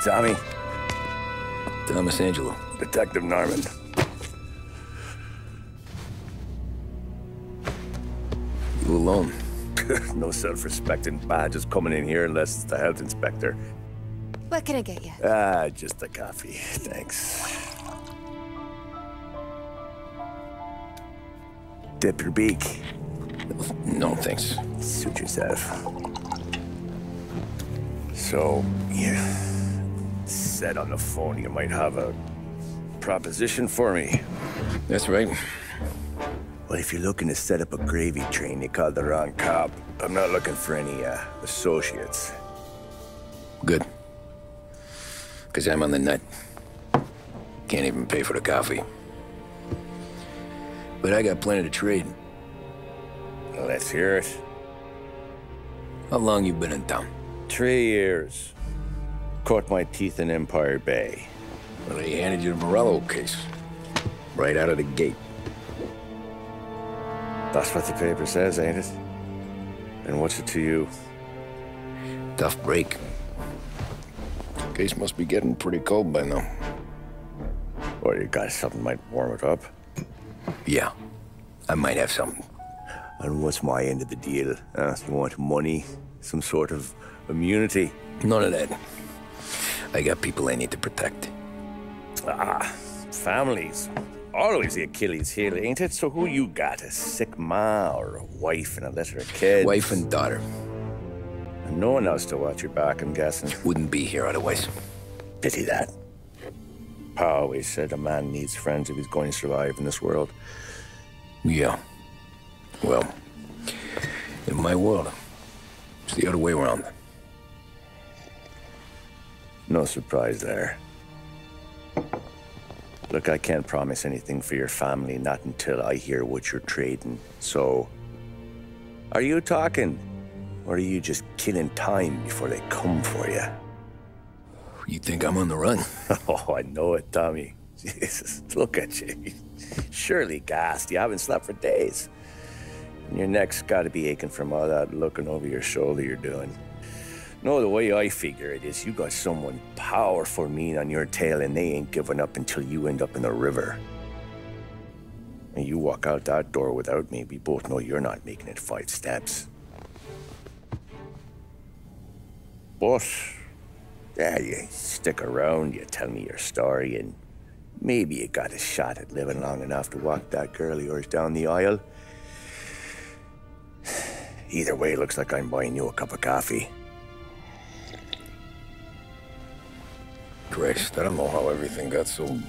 Tommy. Thomas Angelo. Detective Norman. You alone? No self-respecting badges coming in here unless it's the health inspector. What can I get you? Just a coffee. Thanks. Dip your beak. No, thanks. Suit yourself. So, you said on the phone you might have a proposition for me. That's right. Well, if you're looking to set up a gravy train, you called the wrong cop. I'm not looking for any, associates. Good. Because I'm on the nut. Can't even pay for the coffee. But I got plenty to trade. Let's hear it. How long you been in town? 3 years. Caught my teeth in Empire Bay. Well, they handed you the Morello case. Right out of the gate. That's what the paper says, ain't it? And what's it to you? Tough break. Case must be getting pretty cold by now. Or you got something might warm it up? Yeah, I might have something. And what's my end of the deal? You want money? Some sort of immunity? None of that. I got people I need to protect. Families. Always the Achilles heel, ain't it? So who you got? A sick ma or a wife and a litter of kids? Wife and daughter. And no one else to watch your back, I'm guessing. Wouldn't be here otherwise. Pity that. Pa always said a man needs friends if he's going to survive in this world. Yeah. Well, in my world, it's the other way around. No surprise there. Look, I can't promise anything for your family, not until I hear what you're trading. So, are you talking? Or are you just killing time before they come for you? You think I'm on the run? Oh, I know it, Tommy. Jesus, look at you. Surely gassed. You haven't slept for days. And your neck's got to be aching from all that looking over your shoulder you're doing. No, the way I figure it is you got someone powerful mean on your tail and they ain't giving up until you end up in the river. And you walk out that door without me, we both know you're not making it 5 steps. But, yeah, you stick around, you tell me your story, and maybe you got a shot at living long enough to walk that girl of yours down the aisle. Either way, it looks like I'm buying you a cup of coffee. Christ, I don't know how everything got so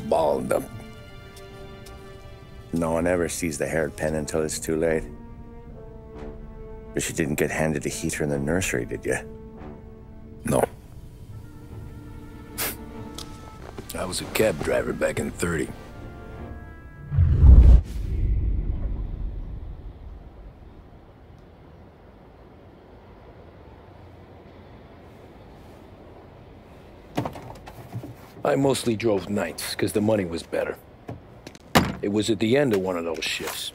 balled up. No one ever sees the hairpin until it's too late. But you didn't get handed a heater in the nursery, did you? No. I was a cab driver back in '30. I mostly drove nights, because the money was better. It was at the end of one of those shifts,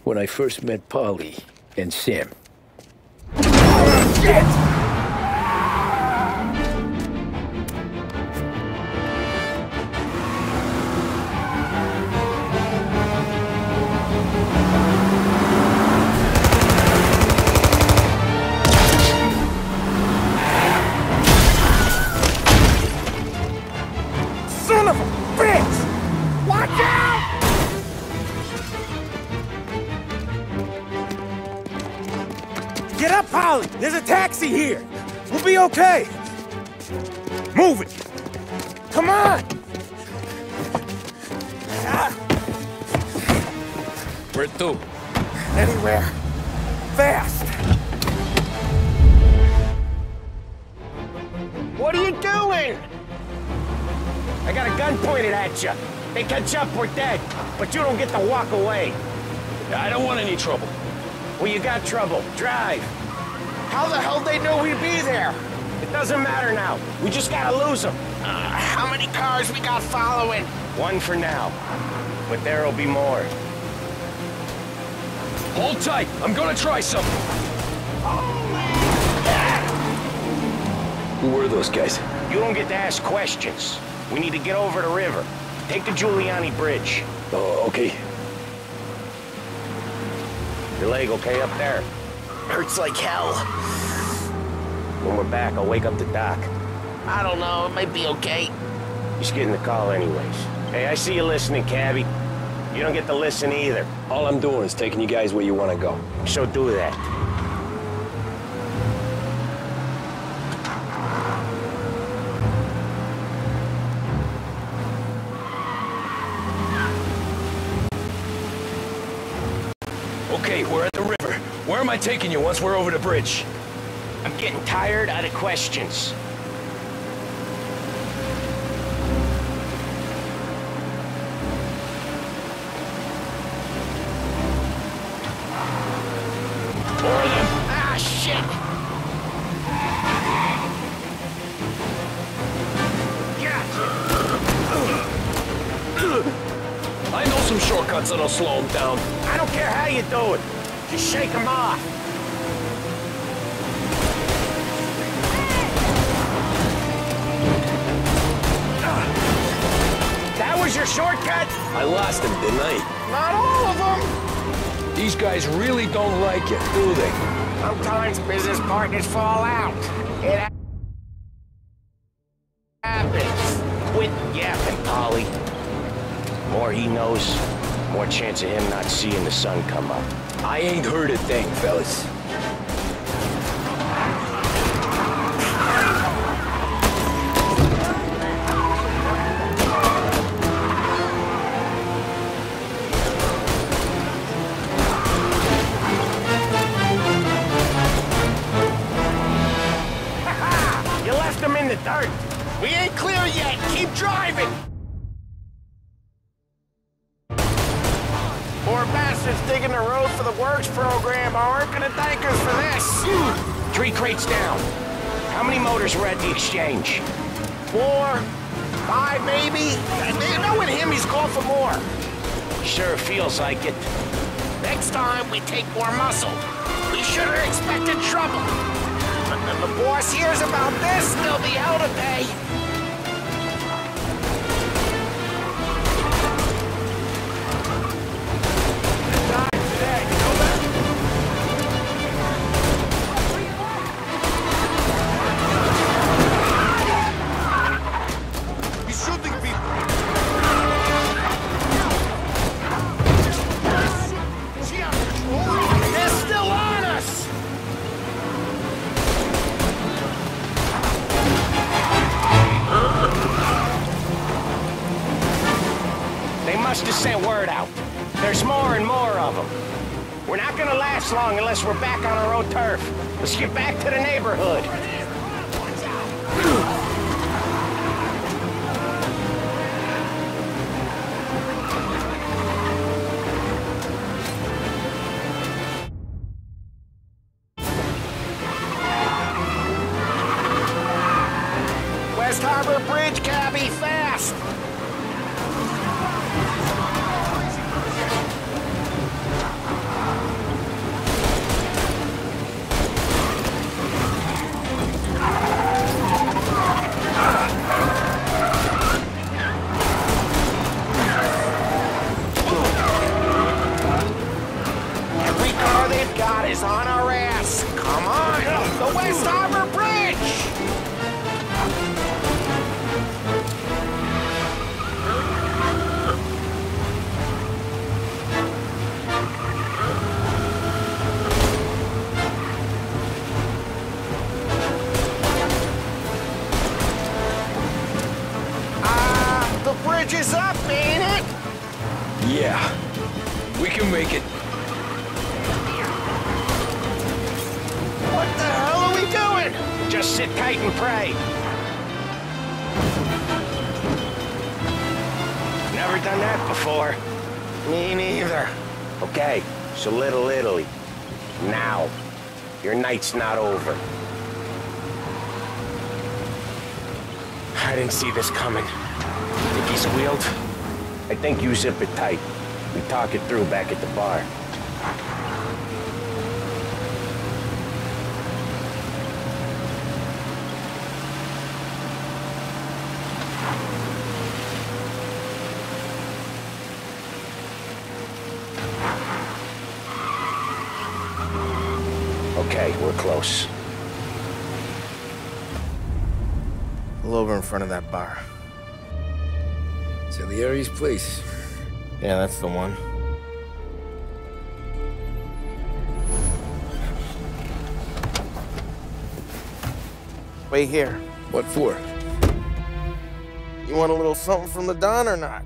when I first met Polly and Sam. Oh, shit! Son of a bitch! Watch out! Get up, Polly! There's a taxi here! We'll be okay! Move it! Come on! Where to? Anywhere. Fast! What are you doing? I got a gun pointed at you. They catch up, we're dead. But you don't get to walk away. I don't want any trouble. Well, you got trouble. Drive. How the hell they know we'd be there? It doesn't matter now. We just gotta lose them. How many cars we got following? One for now. But there'll be more. Hold tight. I'm gonna try something. Who were those guys? You don't get to ask questions. We need to get over the river. Take the Giuliani Bridge. Oh, okay. Your leg okay up there? Hurts like hell. When we're back, I'll wake up the doc. I don't know, it might be okay. Just getting the call anyways. Hey, I see you listening, cabbie. You don't get to listen either. All I'm doing is taking you guys where you want to go. So do that. Okay, we're at the river. Where am I taking you once we're over the bridge? I'm getting tired of the questions. Ah, shit! I know some shortcuts that'll slow him down. I don't care how you do it. Just shake them off. That was your shortcut? I lost him, didn't I? Not all of them. These guys really don't like you, do they? Sometimes business partners fall out. It happens. Quit yapping, Polly. More he knows, more chance of him not seeing the sun come up. I ain't heard a thing, fellas. You left him in the dirt. We ain't clear yet, keep driving! Poor bastards digging the road for the works program aren't gonna thank us for this. 3 crates down. How many motors were at the exchange? 4, 5 maybe? Knowing him, he's called for more. Sure feels like it. Next time, we take more muscle. We should have expected trouble. But when the boss hears about this, there'll be hell to pay. Must have sent word out. There's more and more of them. We're not gonna last long unless we're back on our own turf. Let's get back to the neighborhood. West Harbor Bridge, cabbie, fast! God is on our ass. Come on, the West Harbor Bridge! The bridge is up, ain't it? Yeah, we can make it. What the hell are we doing? Just sit tight and pray. Never done that before. Me neither. Okay, so Little Italy. Now. Your night's not over. I didn't see this coming. Think he squealed? I think you zip it tight. We talk it through back at the bar. Okay, we're close. Pull over in front of that bar. Salieri's place. Yeah, that's the one. Wait here. What for? You want a little something from the Don or not?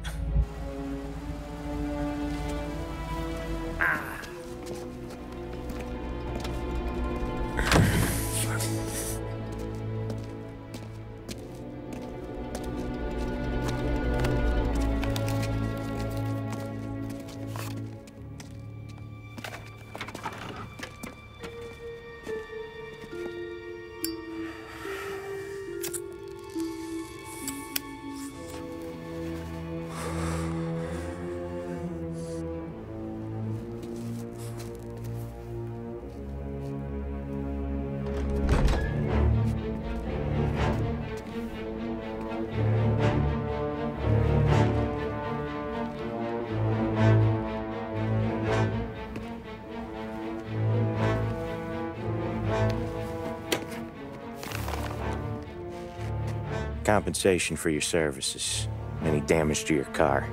Compensation for your services. Any damage to your car.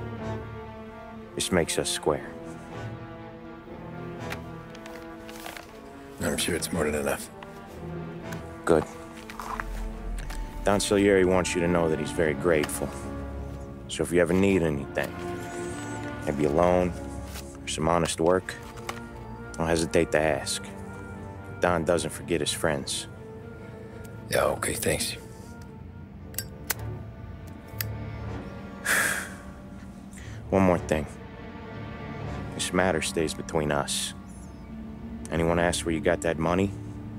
This makes us square. I'm sure it's more than enough. Good. Don Salieri wants you to know that he's very grateful. So if you ever need anything, maybe a loan or some honest work, don't hesitate to ask. Don doesn't forget his friends. Yeah, okay, thanks. One more thing. This matter stays between us. Anyone asks where you got that money,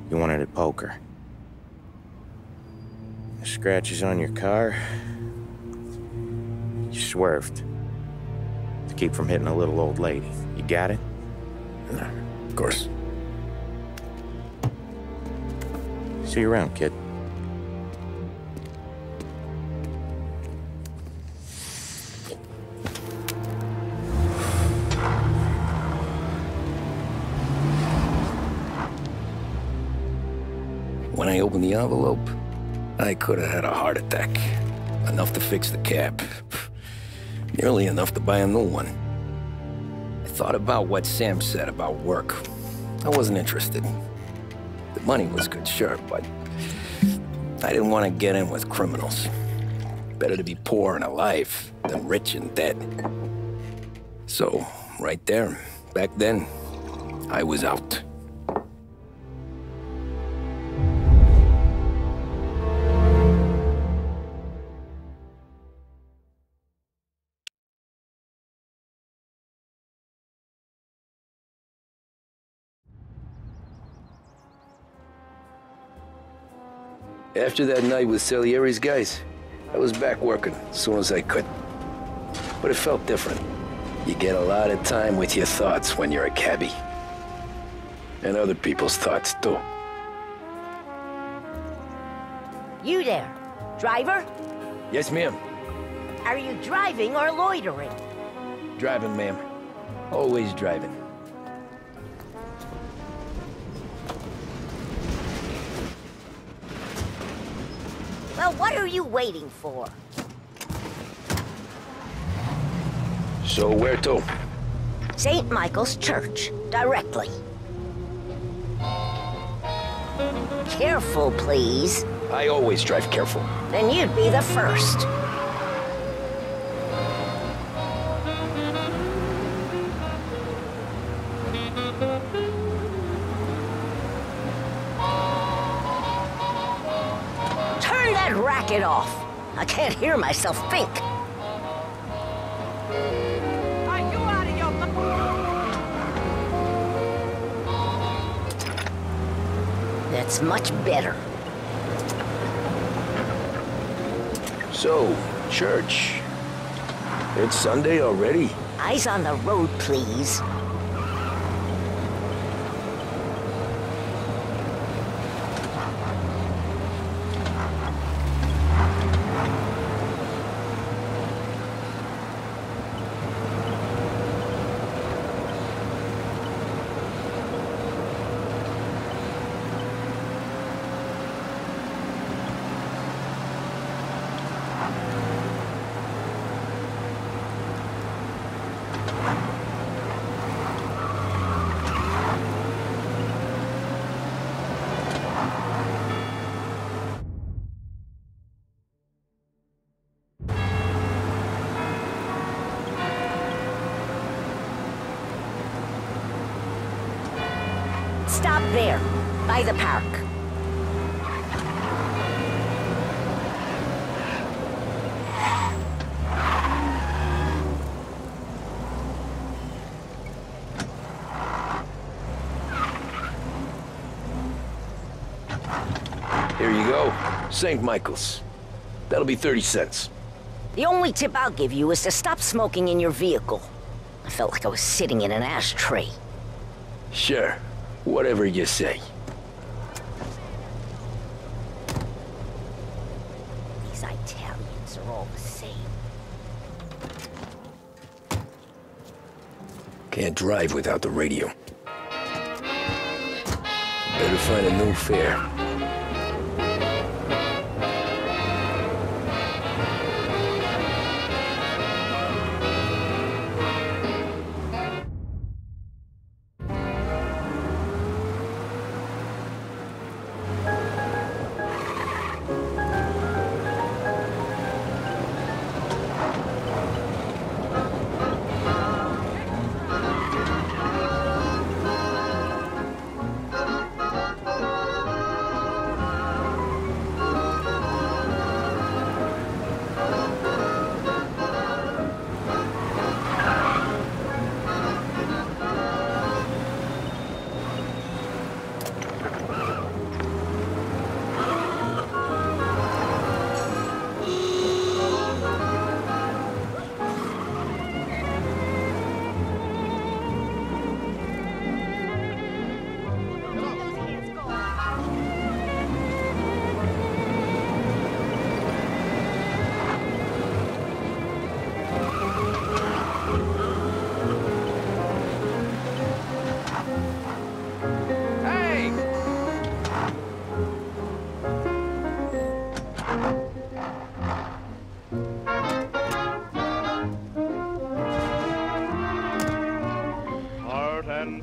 you won it at poker. The scratches on your car, you swerved to keep from hitting a little old lady. You got it? Of course. See you around, kid. When I opened the envelope, I could have had a heart attack. Enough to fix the cab. Nearly enough to buy a new one. I thought about what Sam said about work. I wasn't interested. The money was good, sure, but I didn't want to get in with criminals. Better to be poor and alive than rich and dead. So, right there, back then, I was out. After that night with Salieri's guys, I was back working as soon as I could. But it felt different. You get a lot of time with your thoughts when you're a cabbie. And other people's thoughts, too. You there, driver? Yes, ma'am. Are you driving or loitering? Driving, ma'am. Always driving. Well, what are you waiting for? So where to? St. Michael's Church, directly. Careful, please. I always drive careful. Then you'd be the first. Turn that racket off. I can't hear myself think. Are you out of your mind? That's much better. So, church. It's Sunday already. Eyes on the road, please. There, by the park. Here you go. St. Michael's. That'll be 30 cents. The only tip I'll give you is to stop smoking in your vehicle. I felt like I was sitting in an ashtray. Sure. Whatever you say. These Italians are all the same. Can't drive without the radio. Better find a new fare.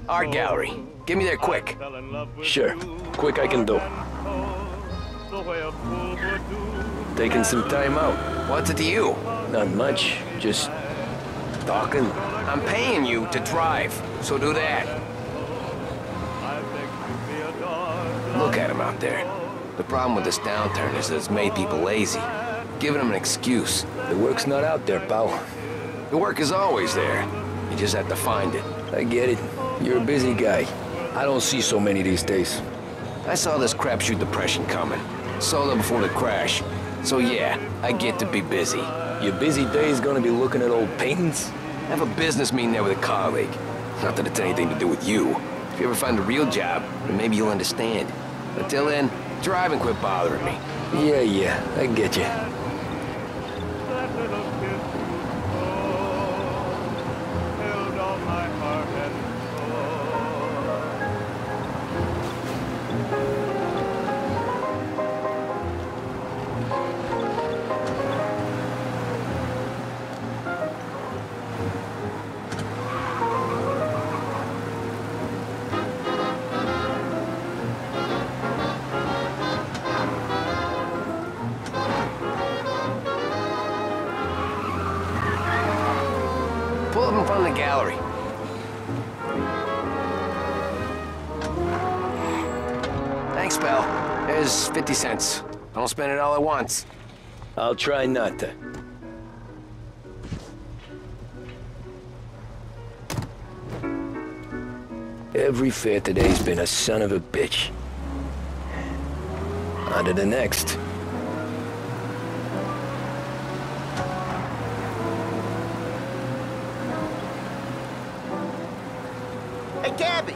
Art gallery. Get me there quick. Sure. Quick I can do. Taking some time out. What's it to you? Not much. Just talking. I'm paying you to drive, so do that. Look at him out there. The problem with this downturn is that it's made people lazy, giving them an excuse. The work's not out there, pal. The work is always there. You just have to find it. I get it. You're a busy guy. I don't see so many these days. I saw this crapshoot depression coming. Saw them before the crash. So yeah, I get to be busy. Your busy day's gonna be looking at old paintings? I have a business meeting there with a colleague. Not that it's anything to do with you. If you ever find a real job, then maybe you'll understand. Until then, drive and quit bothering me. Yeah, I get you. Pull up in front of the gallery. Thanks, pal. There's 50 cents. Don't spend it all at once. I'll try not to. Every fair today's been a son of a bitch. On to the next. Hey, Gabby!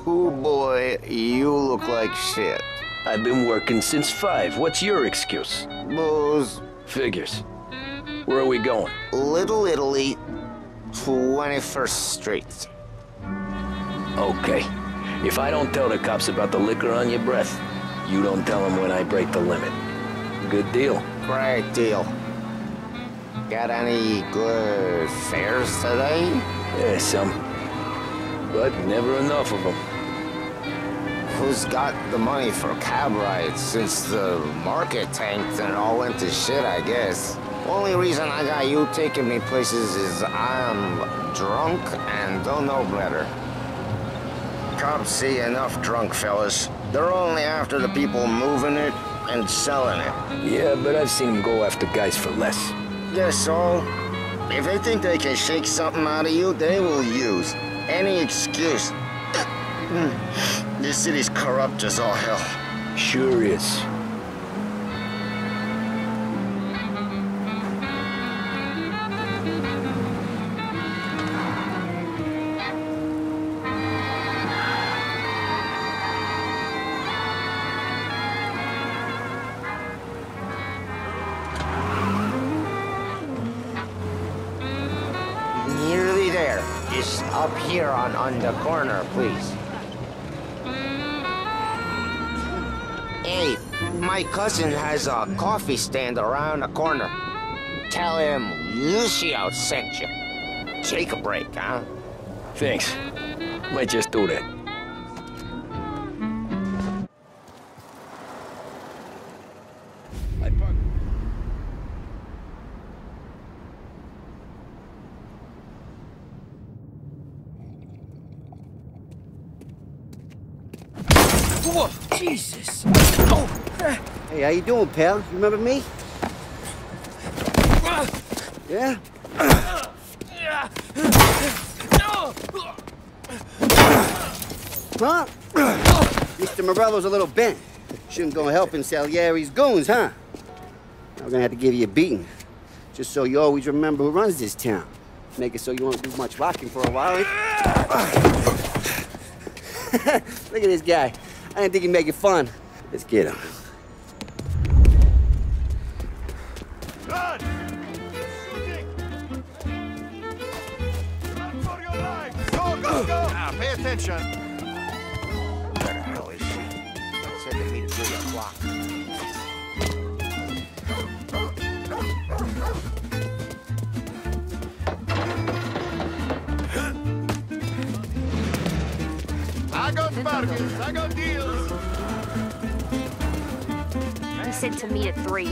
Oh boy, you look like shit. I've been working since 5. What's your excuse? Booze. Figures. Where are we going? Little Italy, 21st Street. Okay. If I don't tell the cops about the liquor on your breath, you don't tell them when I break the limit. Good deal. Great deal. Got any good fares today? Yeah, some. But never enough of them. who's got the money for cab rides since the market tanked and it all went to shit, I guess. Only reason I got you taking me places is I'm drunk and don't know better. Cops see enough drunk fellas. They're only after the people moving it and selling it. Yeah, but I've seen them go after guys for less. Guess so. If they think they can shake something out of you, they will use any excuse. This city's corrupt as all hell. Sure is. Nearly there. Just up here on the corner, please. Hey, my cousin has a coffee stand around the corner. Tell him Lucio sent you. Take a break, huh? Thanks. Might just do that. Whoa, Jesus! Oh. Hey, how you doing, pal? You remember me? Yeah? Huh? Mr. Morello's a little bent. Shouldn't go helping Salieri's goons, huh? I'm gonna have to give you a beating. Just so you always remember who runs this town. Make it so you won't do much rocking for a while. Look at this guy. I didn't think he'd make it fun. Let's get him. Run! Shooting! Run for your life! Go, go, go! Now, pay attention. Where the hell is she? Said to meet at 3 o'clock. I got bargains, I got deals. He said to meet at 3.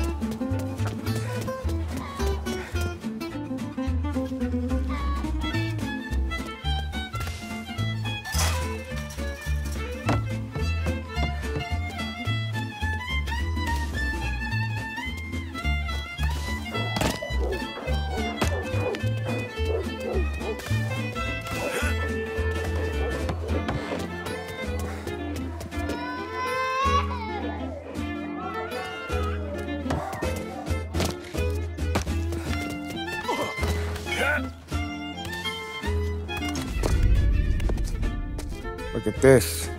Look at this.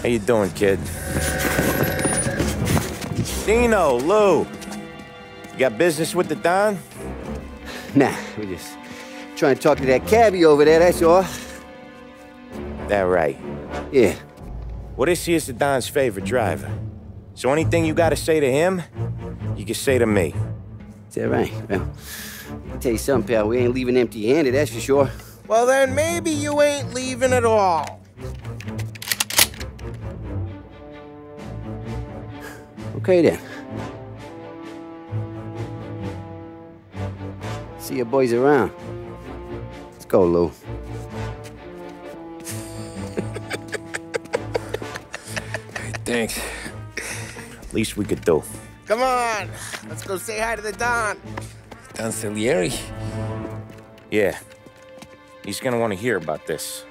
How you doing, kid? Dino, Lou. You got business with the Don? Nah, we're just trying to talk to that cabbie over there, that's all. That right? Yeah. Well, this here's the Don's favorite driver. So anything you gotta say to him, you can say to me. Is that right? Well, I'll tell you something, pal. We ain't leaving empty-handed, that's for sure. Well, then maybe you ain't leaving at all. Okay, then. See your boys around. Let's go, Lou. Thanks. Least we could do. Come on, let's go say hi to the Don. Don Salieri? Yeah. He's gonna want to hear about this.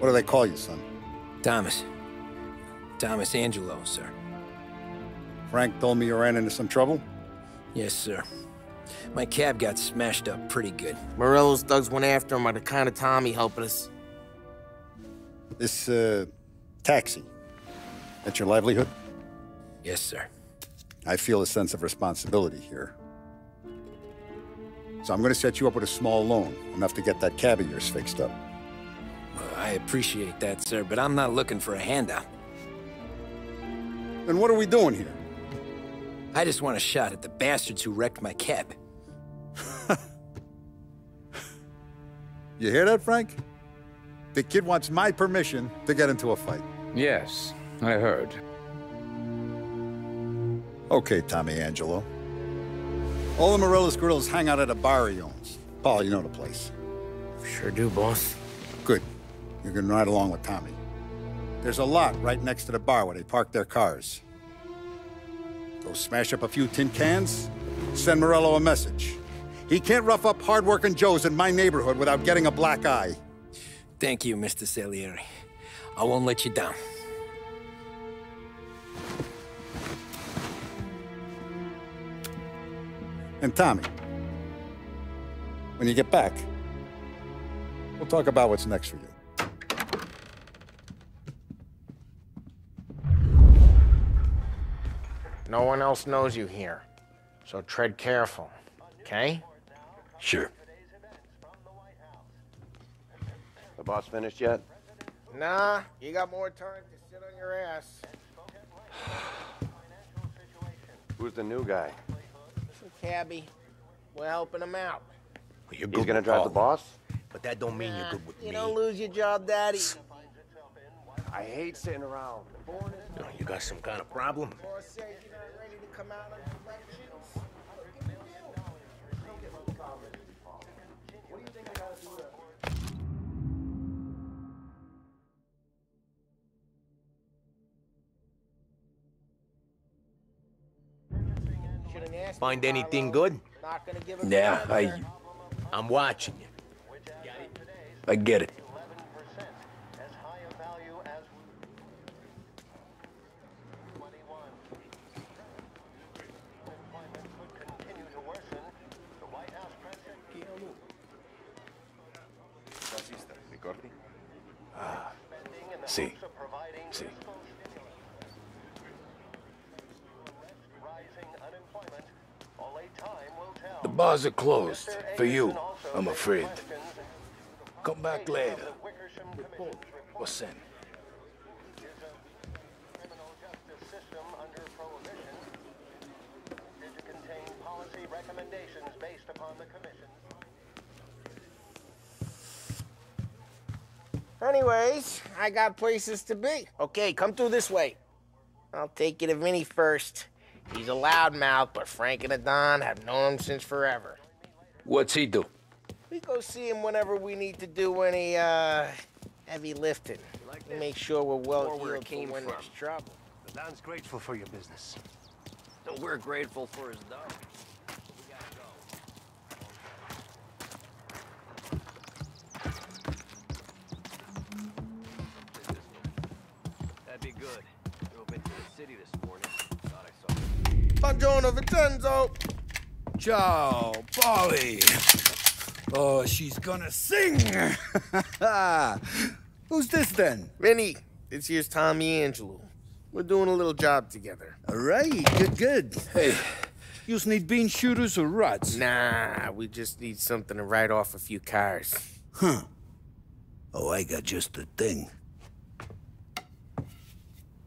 What do they call you, son? Thomas. Thomas Angelo, sir. Frank told me you ran into some trouble? Yes, sir. My cab got smashed up pretty good. Morello's thugs went after him on account of Tommy helping us. This, taxi, that's your livelihood? Yes, sir. I feel a sense of responsibility here. So I'm gonna set you up with a small loan, enough to get that cab of yours fixed up. I appreciate that, sir, but I'm not looking for a handout. Then what are we doing here? I just want a shot at the bastards who wrecked my cab. You hear that, Frank? The kid wants my permission to get into a fight. Yes, I heard. Okay, Tommy Angelo. All the Morello's girls hang out at a bar he owns. Paul, you know the place. Sure do, boss. Good. You're gonna ride along with Tommy. There's a lot right next to the bar where they park their cars. Go smash up a few tin cans, send Morello a message. He can't rough up hard-working Joes in my neighborhood without getting a black eye. Thank you, Mr. Salieri. I won't let you down. And Tommy, when you get back, we'll talk about what's next for you. No one else knows you here, so tread careful, okay? Sure. The boss finished yet? Nah, you got more time to sit on your ass. Who's the new guy? Some cabbie. We're helping him out. Well, you're good. He's gonna drive the boss? But that don't mean you're good with me. You don't lose your job, Daddy. I hate sitting around. No, you got some kind of problem? Boss says you're not ready to come out on elections. Find anything good? Yeah, I'm watching you. I get it. See. See. The bars are closed. For you, I'm afraid. Come back later. What's in? Anyways, I got places to be. Okay, come through this way. I'll take you to Vinny first. He's a loudmouth, but Frank and the Don have known him since forever. What's he do? We go see him whenever we need to do any, heavy lifting. We make sure we're well heeled for when there's trouble. The Don's grateful for your business. So we're grateful for his dog. That'd be good. Drove into the city this morning. Thought I saw. Buongiorno, Vincenzo. Ciao, Polly. Oh, she's gonna sing. Who's this then? Vinny, this here's Tommy Angelo. We're doing a little job together. All right, good. Hey, you need bean shooters or rods? Nah, we just need something to write off a few cars. Huh. Oh, I got just the thing.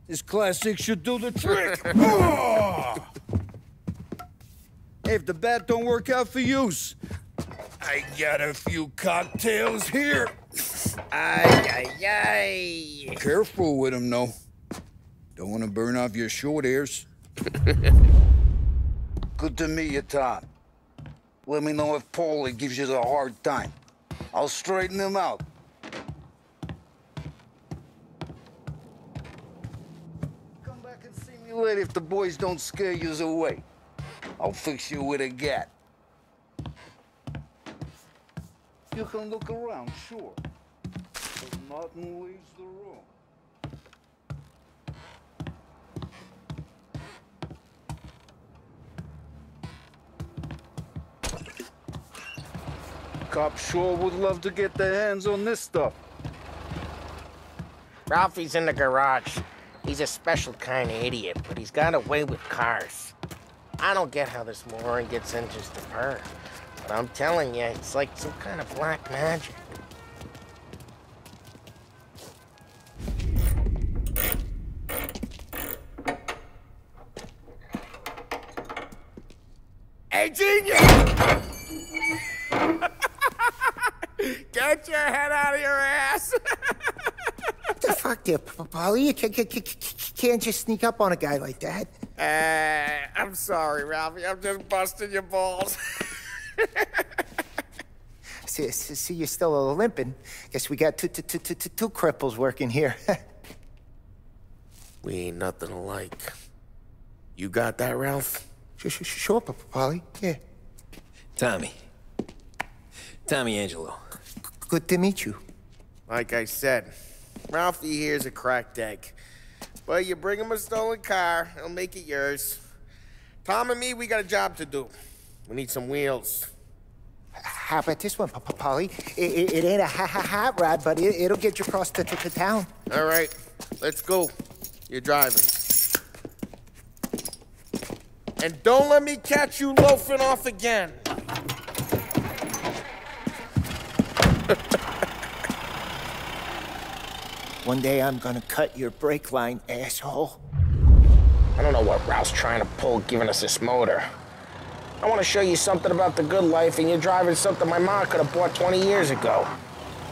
This classic should do the trick. Oh! Hey, if the bat don't work out for use, I got a few cocktails here. Ay. Careful with them, though. Don't want to burn off your short hairs. Good to meet you, Tom. Let me know if Paulie gives you the hard time. I'll straighten him out. Come back and see me later if the boys don't scare you away. I'll fix you with a gat. You can look around, sure. But Nothing leaves the room. Cops sure would love to get their hands on this stuff. Ralphie's in the garage. He's a special kind of idiot, but he's got a way with cars. I don't get how this moron gets into the perk, but I'm telling you, it's like some kind of black magic. Hey, genius! Get your head out of your ass! What the fuck there, Polly? You can't just sneak up on a guy like that. I'm sorry, Ralphie. I'm just busting your balls. See, you're still limping. Guess we got two cripples working here. We ain't nothing alike. You got that, Ralph? Sure, Polly. Yeah. Tommy Angelo. Good to meet you. Like I said, Ralphie here's a cracked egg. But you bring him a stolen car, he'll make it yours. Tom and me, we got a job to do. We need some wheels. How about this one, Polly? It ain't a hot rod, but it'll get you across to town. All right, let's go. You're driving. And don't let me catch you loafing off again. One day I'm gonna cut your brake line, asshole. I don't know what Ralph's trying to pull giving us this motor. I want to show you something about the good life, and you're driving something my mom could have bought 20 years ago.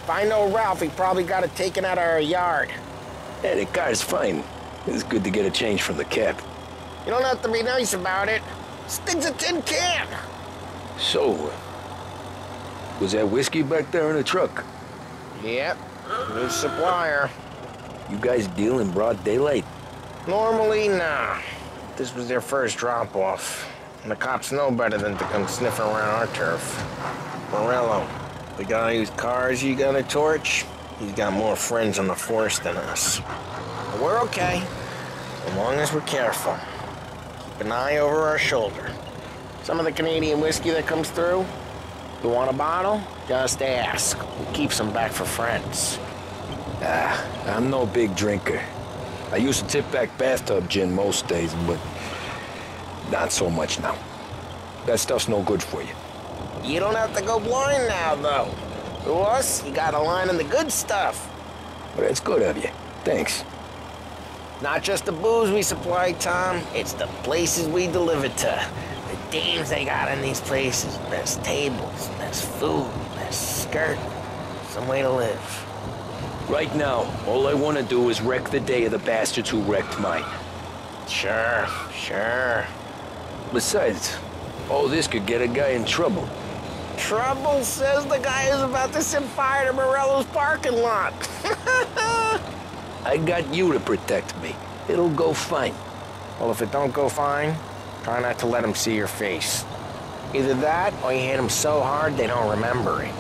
If I know Ralph, he probably got it taken out of our yard. Yeah, the car's fine. It's good to get a change from the cab. You don't have to be nice about it. This thing's a tin can. So, was that whiskey back there in the truck? Yep, new supplier. You guys deal in broad daylight? Normally, nah. This was their first drop-off. And the cops know better than to come sniffing around our turf. Morello, the guy whose cars you got a torch, he's got more friends on the force than us. But we're okay, as long as we're careful. Keep an eye over our shoulder. Some of the Canadian whiskey that comes through, you want a bottle? Just ask. We'll keep some back for friends. I'm no big drinker. I used to tip back bathtub gin most days, but not so much now. That stuff's no good for you. You don't have to go blind now, though. To us, you got a line in the good stuff. Well, that's good of you. Thanks. Not just the booze we supply, Tom. It's the places we deliver to. The dames they got in these places. Best tables, best food, best skirt. Some way to live. Right now, all I want to do is wreck the day of the bastards who wrecked mine. Sure. Besides, all this could get a guy in trouble. Trouble says the guy is about to set fire to Morello's parking lot. I got you to protect me. It'll go fine. Well, if it don't go fine, try not to let them see your face. Either that, or you hit them so hard they don't remember it.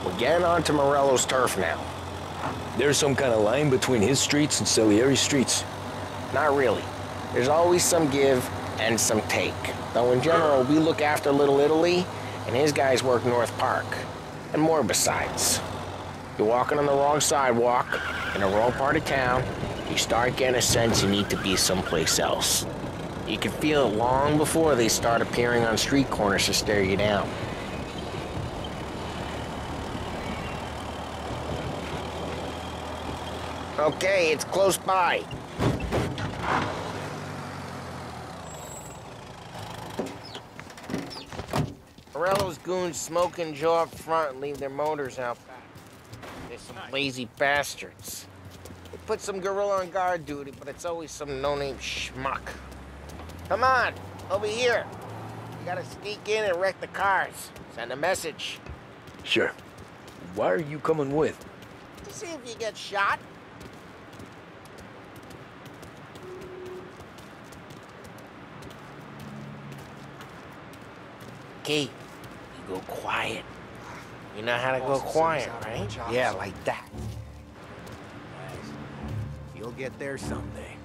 We're getting onto Morello's turf now. There's some kind of line between his streets and Salieri's streets? Not really. There's always some give and some take. Though in general, we look after Little Italy, and his guys work North Park. And more besides. You're walking on the wrong sidewalk, in the wrong part of town, you start getting a sense you need to be someplace else. You can feel it long before they start appearing on street corners to stare you down. Okay, it's close by. Morello's goons smoke and jaw up front and leave their motors out back. They're some lazy bastards. But put some gorilla on guard duty, but it's always some no-name schmuck. Come on, over here. You gotta sneak in and wreck the cars. Send a message. Sure. Why are you coming with? To see if you get shot. Key, you go quiet. You know how to go quiet, right? Yeah, like that. You'll get there someday.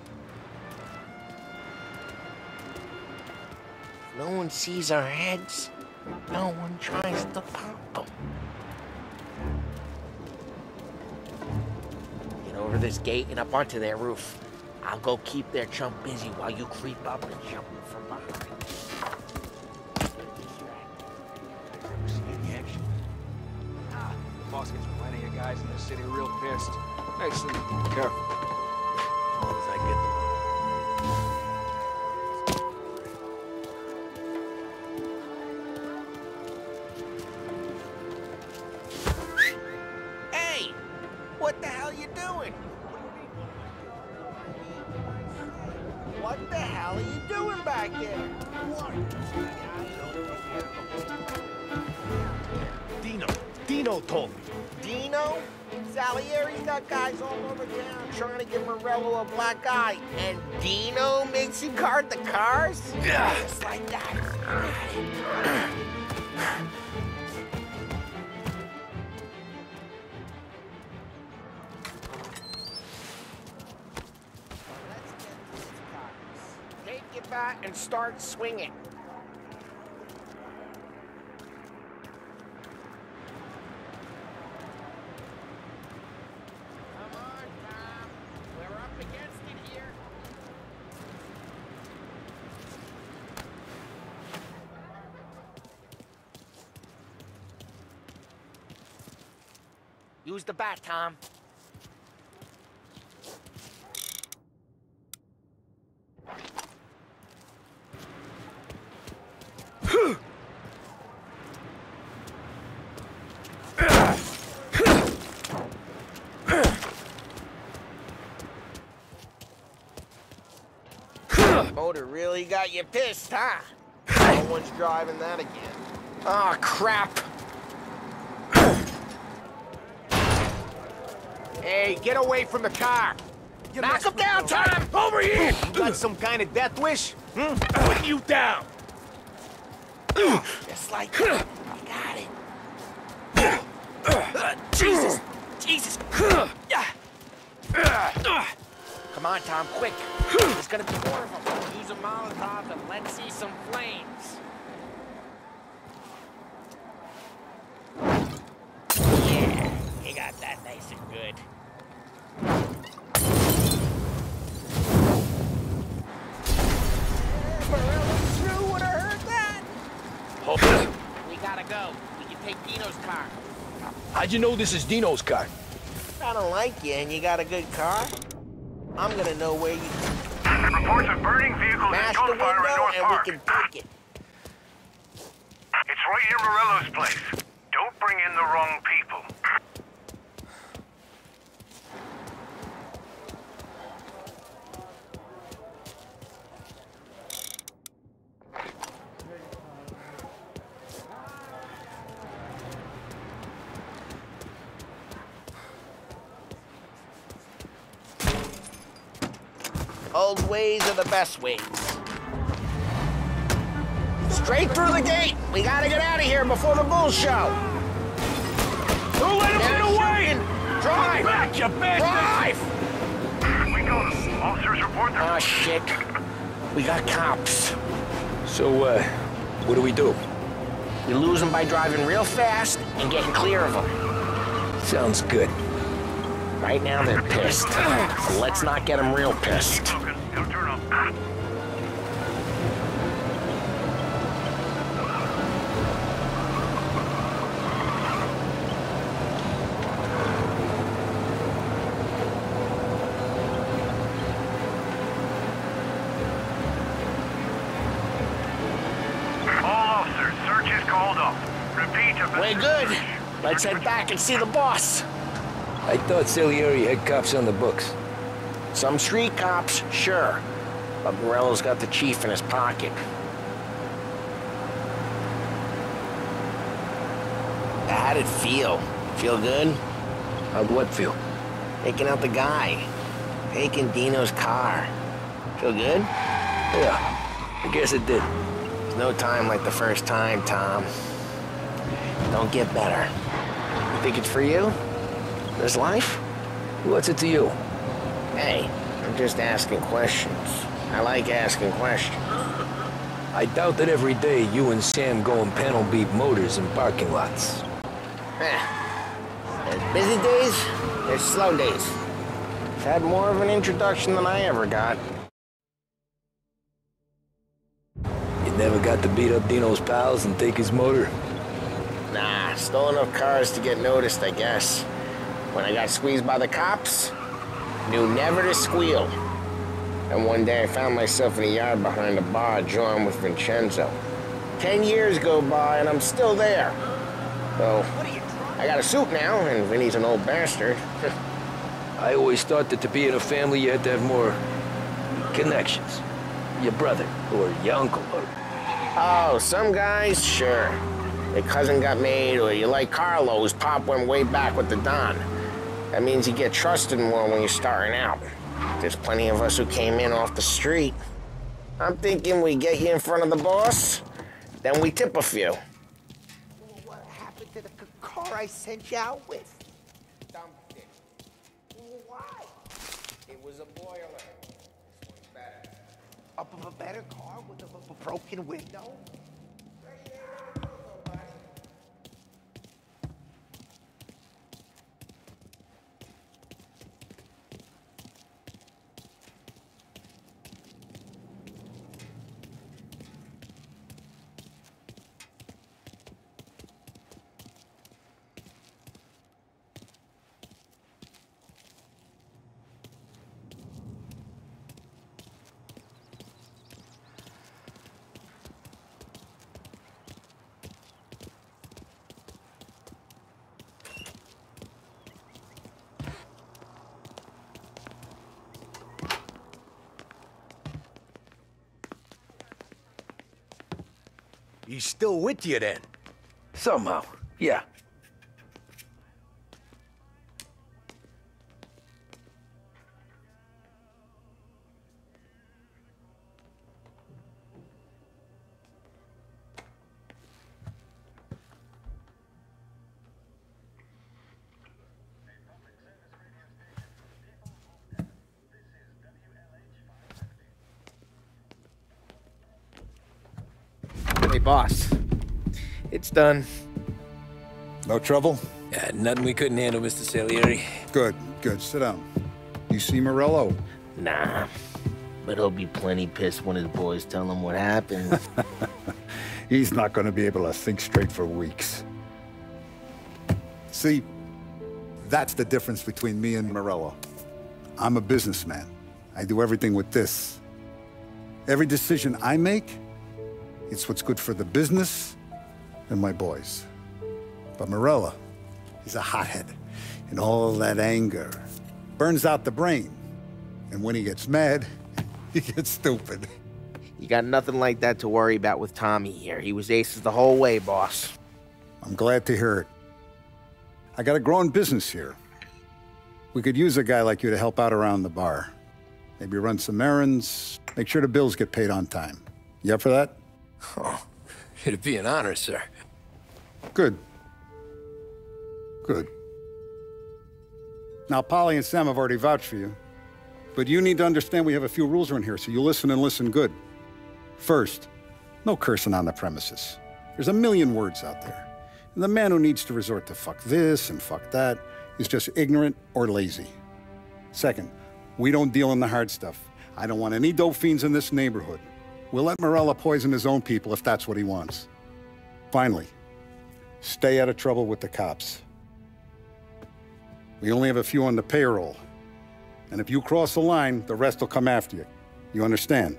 No one sees our heads. No one tries to pop them. Get over this gate and up onto their roof. I'll go keep their chump busy while you creep up and jump from behind. Boss gets plenty of guys in the city real pissed. Makes them careful. As long as I get Hey! What the hell you doing? What the hell are you doing back there? What? Dino told me. Dino? Salieri's got guys all over town trying to give Morello a black eye. And Dino makes you guard the cars? Yeah. Just like that. Take it back and start swinging. Use the bat, Tom. Motor really got you pissed, huh? No one's driving that again. Oh, crap. Hey, get away from the car! Knock him down, Tom! Over here! You got some kind of death wish? Put you down! Just like that. I got it. Jesus! Jesus! Come on, Tom, quick. There's gonna be more of them. Use a Molotov and let's see some flames. Yeah, you got that nice and good. Morello's crew would have heard that. We gotta go. We can take Dino's car. How'd you know this is Dino's car? I don't like you and you got a good car. I'm gonna know where you... Reports of burning vehicles Smash and the window gunfire in North and Park. we can take it. It's right near Morello's place. Don't bring in the wrong people. Old ways are the best ways. Straight through the gate. We gotta get out of here before the bull show. Don't let him get away! Drive! Back, you bastard! Drive! We got them. Officers report their... Oh, shit. We got cops. So, what do we do? We lose them by driving real fast and getting clear of them. Sounds good. Right now they're pissed. So let's not get them real pissed. Keep looking. He'll turn up. All officers, search is called off. Repeat, We're good. Let's head back and see the boss. I thought Salieri had cops on the books. Some street cops, sure. But Morello's got the chief in his pocket. How'd it feel? Feel good? How'd what feel? Taking out the guy. Taking Dino's car. Feel good? Yeah, I guess it did. There's no time like the first time, Tom. Don't get better. You think it's for you? This life? What's it to you? Hey, I'm just asking questions. I like asking questions. I doubt that every day you and Sam go and panel beat motors in parking lots. There's busy days, there's slow days. I've had more of an introduction than I ever got. You never got to beat up Dino's pals and take his motor? Nah, stole enough cars to get noticed, I guess. When I got squeezed by the cops, knew never to squeal. And one day I found myself in a yard behind a bar drawing with Vincenzo. 10 years go by and I'm still there. So, I got a suit now, and Vinny's an old bastard. I always thought that to be in a family you had to have more connections. Your brother, or your uncle, or... Oh, some guys, sure. Your cousin got made, or you like Carlos, Pop went way back with the Don. That means you get trusted more when you're starting out. There's plenty of us who came in off the street. I'm thinking we get you in front of the boss, then we tip a few. What happened to the car I sent you out with? Dumped it. Why? It was a boiler. This one's better. A better car with a broken window? He's still with you then? Somehow, yeah. Hey, boss. It's done. No trouble? Yeah, nothing we couldn't handle, Mr. Salieri. Good, good. Sit down. You see Morello? Nah, but he'll be plenty pissed when his boys tell him what happened. He's not going to be able to think straight for weeks. See, that's the difference between me and Morello. I'm a businessman. I do everything with this. Every decision I make, it's what's good for the business and my boys. But Morello, he's a hothead. And all that anger burns out the brain. And when he gets mad, he gets stupid. You got nothing like that to worry about with Tommy here. He was aces the whole way, boss. I'm glad to hear it. I got a growing business here. We could use a guy like you to help out around the bar. Maybe run some errands, make sure the bills get paid on time. You up for that? Oh, it'd be an honor, sir. Good. Good. Now, Polly and Sam have already vouched for you. But you need to understand we have a few rules around here, so you listen and listen good. First, no cursing on the premises. There's a million words out there. And the man who needs to resort to fuck this and fuck that is just ignorant or lazy. Second, we don't deal in the hard stuff. I don't want any dope fiends in this neighborhood. We'll let Morello poison his own people if that's what he wants. Finally, stay out of trouble with the cops. We only have a few on the payroll. And if you cross the line, the rest will come after you. You understand?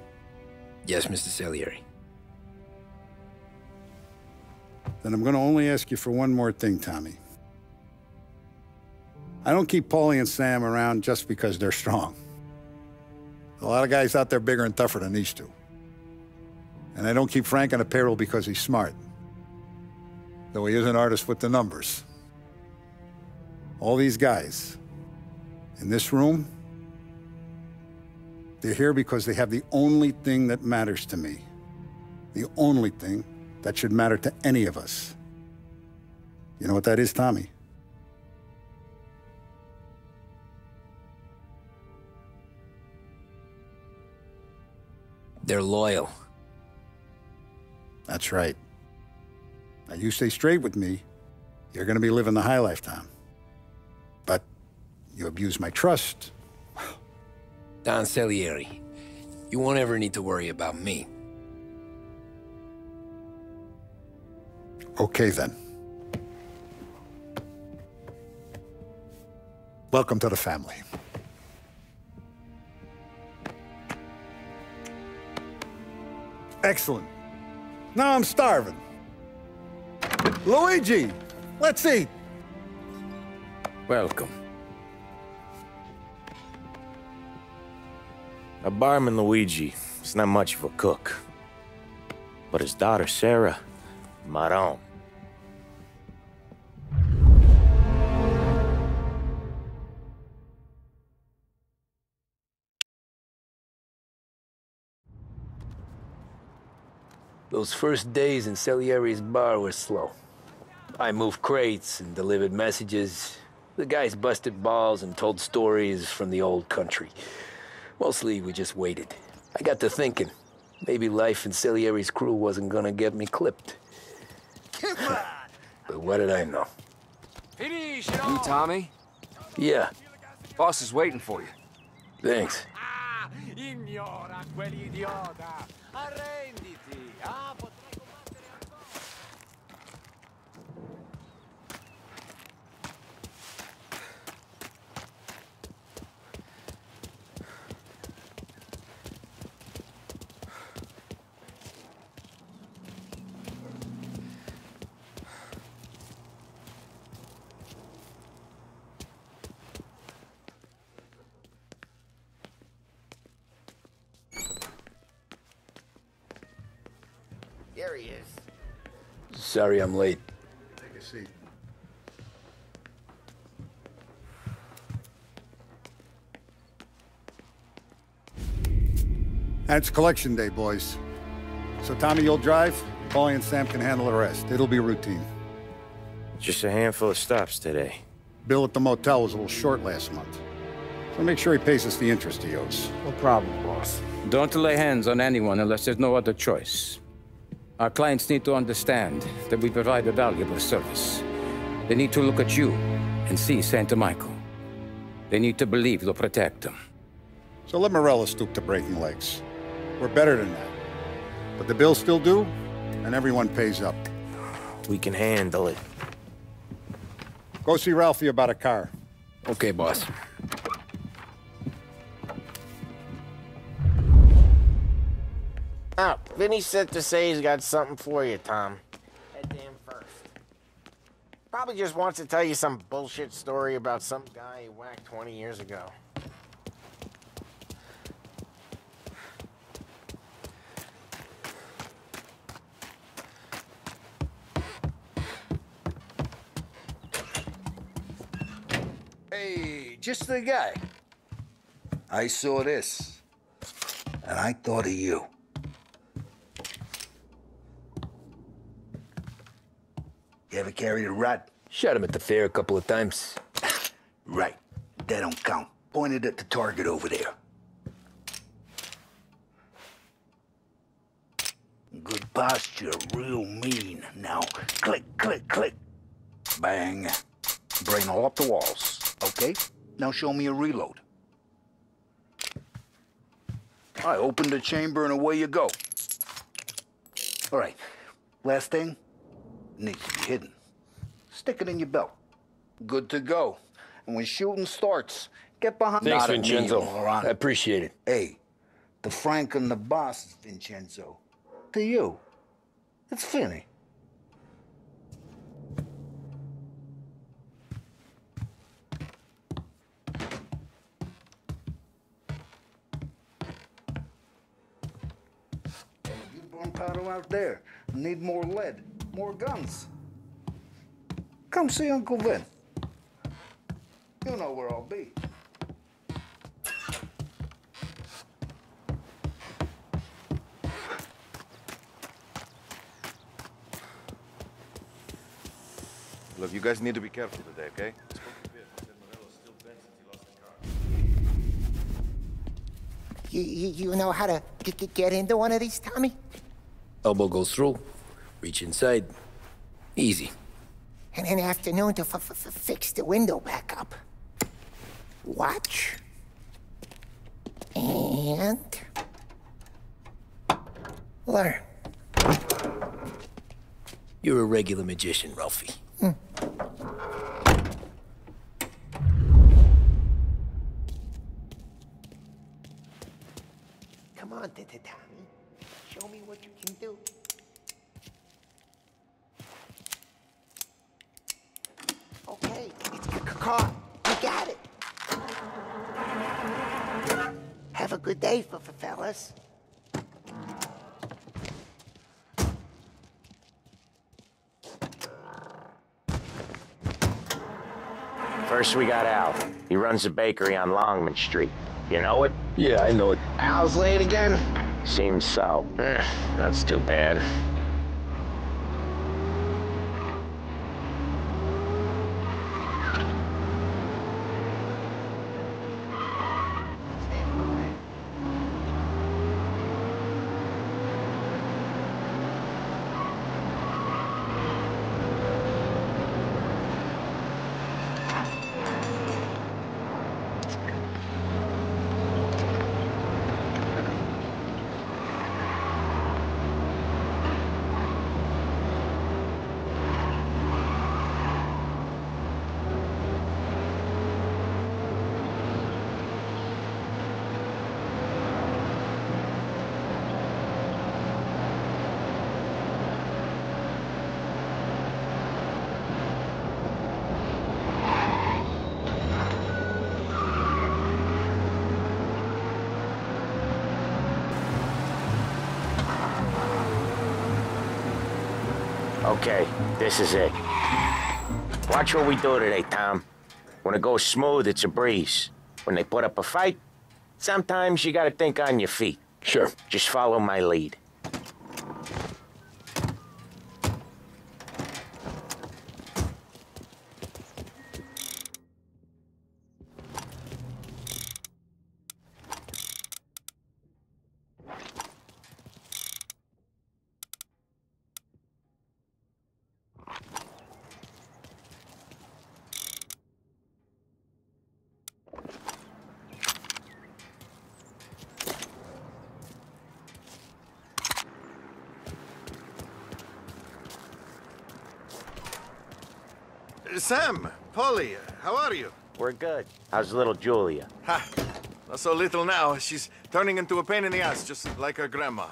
Yes, Mr. Salieri. Then I'm going to only ask you for one more thing, Tommy. I don't keep Paulie and Sam around just because they're strong. A lot of guys out there bigger and tougher than these two. And I don't keep Frank on the payroll because he's smart. Though he is an artist with the numbers. All these guys in this room, they're here because they have the only thing that matters to me. The only thing that should matter to any of us. You know what that is, Tommy? They're loyal. That's right. Now, you stay straight with me, you're gonna be living the high life, Tom. But you abuse my trust. Don Salieri, you won't ever need to worry about me. Okay, then. Welcome to the family. Excellent. Now I'm starving. Luigi, let's eat. Welcome. Our barman Luigi is not much of a cook. But his daughter Sarah, Maron. Those first days in Salieri's bar were slow. I moved crates and delivered messages. The guys busted balls and told stories from the old country. Mostly, we just waited. I got to thinking, maybe life in Salieri's crew wasn't gonna get me clipped. But what did I know? You, Tommy? Yeah. Boss is waiting for you. Thanks. Ignora quell'idiota! Arrenditi! Ah, potrai combattere ancora! There he is. Sorry I'm late. Take a seat. And it's collection day, boys. So Tommy, you'll drive. Paulie and Sam can handle the rest. It'll be routine. Just a handful of stops today. Bill at the motel was a little short last month. So make sure he pays us the interest he owes. No problem, boss. Don't lay hands on anyone unless there's no other choice. Our clients need to understand that we provide a valuable service. They need to look at you and see Santa Michael. They need to believe you'll protect them. So let Morella stoop to breaking legs. We're better than that. But the bills still due, and everyone pays up. We can handle it. Go see Ralphie about a car. Okay, boss. Oh, Vinny sent to say he's got something for you, Tom. Head to him first. Probably just wants to tell you some bullshit story about some guy he whacked 20 years ago. Hey, just the guy. I saw this, and I thought of you. You ever carried a rod? Shot him at the fair a couple of times. Right. That don't count. Pointed at the target over there. Good posture, real mean. Now, click, click, click. Bang. Brain all up the walls. Okay? Now show me a reload. I opened the chamber and away you go. All right. Last thing. Needs to be hidden. Stick it in your belt. Good to go. And when shooting starts, get behind... Thanks, Not at me, Vincenzo. Laurent. I appreciate it. Hey, the Frank and the boss is Vincenzo. To you, it's Finny. gunpowder out there. Need more lead, more guns. Come see Uncle Vin. You know where I'll be. Look, you guys need to be careful today, okay? You know how to get into one of these, Tommy? Elbow goes through, reach inside. Easy. And an afternoon to fix the window back up. Watch. And... learn. You're a regular magician, Ralphie. Come on, Tommy. Show me what you can do. Okay, it's caught. You got it. Have a good day, fellas. First, we got Al. He runs a bakery on Longman Street. You know it? Yeah, I know it. Al's late again? Seems so. That's too bad. Okay, this is it. Watch what we do today, Tom. When it goes smooth, it's a breeze. When they put up a fight, sometimes you gotta think on your feet. Sure. Just follow my lead. Sam, Polly, how are you? We're good. How's little Julia? Ha! Not so little now. She's turning into a pain in the ass, just like her grandma.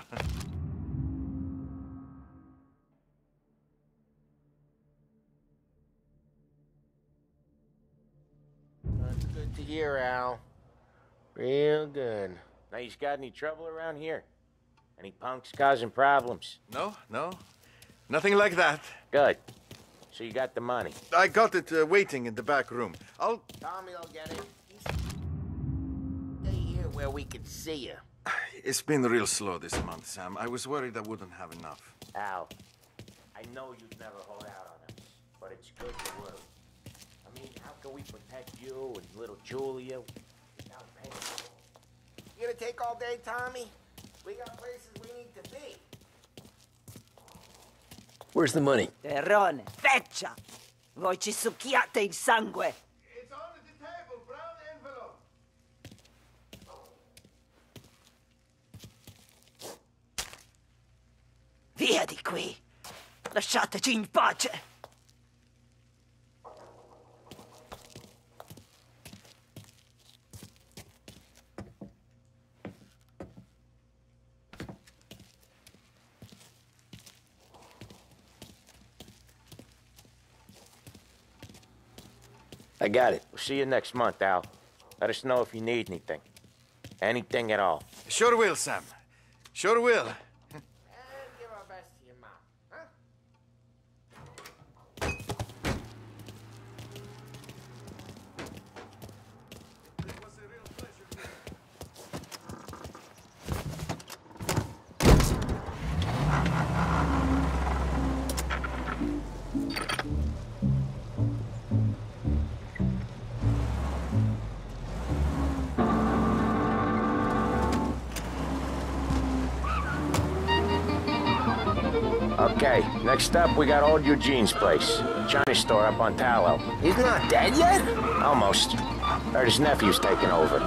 That's good to hear, Al. Real good. Now, you got any trouble around here? Any punks causing problems? No. Nothing like that. Good. So you got the money? I got it waiting in the back room. Tommy will get it. Stay here where we can see you. It's been real slow this month, Sam. I was worried I wouldn't have enough. Al, I know you'd never hold out on us, but it's good you will. I mean, how can we protect you and little Julia without paying? You gonna take all day, Tommy? We got places we need to be. Where's the money? Terrone, feccia! Voi ci succhiate il sangue! It's under the table, brown envelope. Via di qui! Lasciateci in pace! I got it. We'll see you next month, Al. Let us know if you need anything. Anything at all. Sure will, Sam. Sure will. Okay, next up we got old Eugene's place. China store up on Tallow. He's not dead yet? Almost. Heard his nephew's taking over.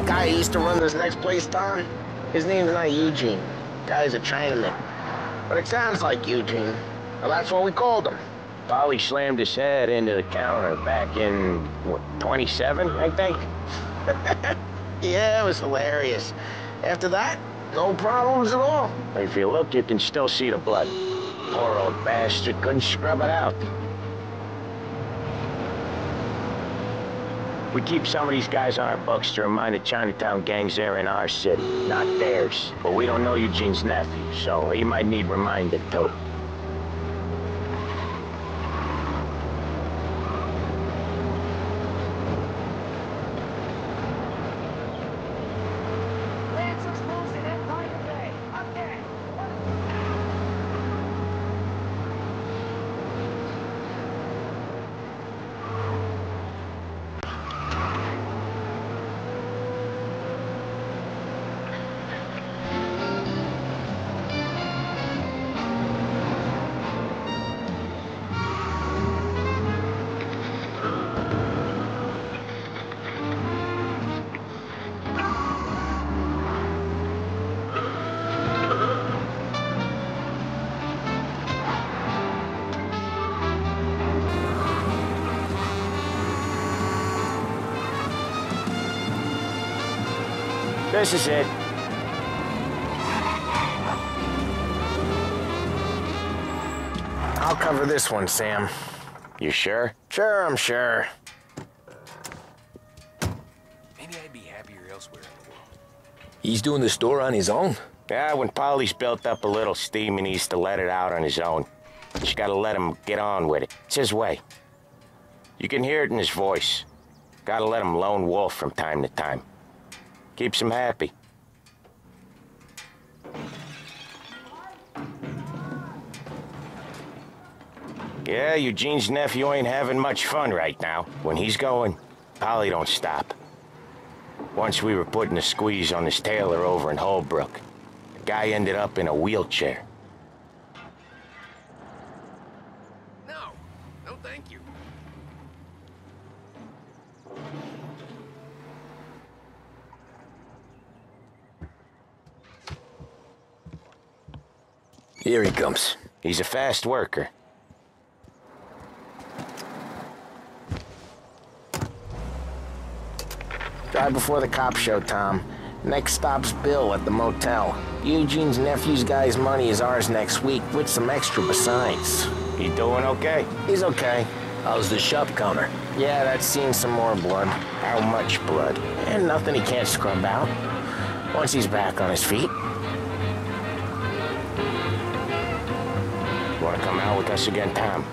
Guy who used to run this next place, Tom? His name's not Eugene. Guy's a Chinaman. But it sounds like Eugene. Well, that's what we called him. Polly slammed his head into the counter back in, what, 27, I think? Yeah, it was hilarious. After that, no problems at all. If you look, you can still see the blood. Poor old bastard couldn't scrub it out. We keep some of these guys on our books to remind the Chinatown gangs they're in our city, not theirs. But we don't know Eugene's nephew, so he might need reminded too. This is it. I'll cover this one, Sam. You sure? Sure, I'm sure. Maybe I'd be happier elsewhere in the world. He's doing the store on his own? Yeah, when Polly's built up a little steam, he needs to let it out on his own. You gotta let him get on with it. It's his way. You can hear it in his voice. Gotta let him lone wolf from time to time. Keeps him happy. Yeah, Eugene's nephew ain't having much fun right now. When he's going, Polly don't stop. Once we were putting a squeeze on this tailor over in Holbrook. The guy ended up in a wheelchair. No thank you. Here he comes. He's a fast worker. Drive before the cop show, Tom. Next stop's Bill at the motel. Eugene's nephew's guy's money is ours next week, with some extra besides. He doing okay? He's okay. How's the shop counter? Yeah, that's seen some more blood. How much blood? And nothing he can't scrub out. Once he's back on his feet. Want to come out with us again, Tom?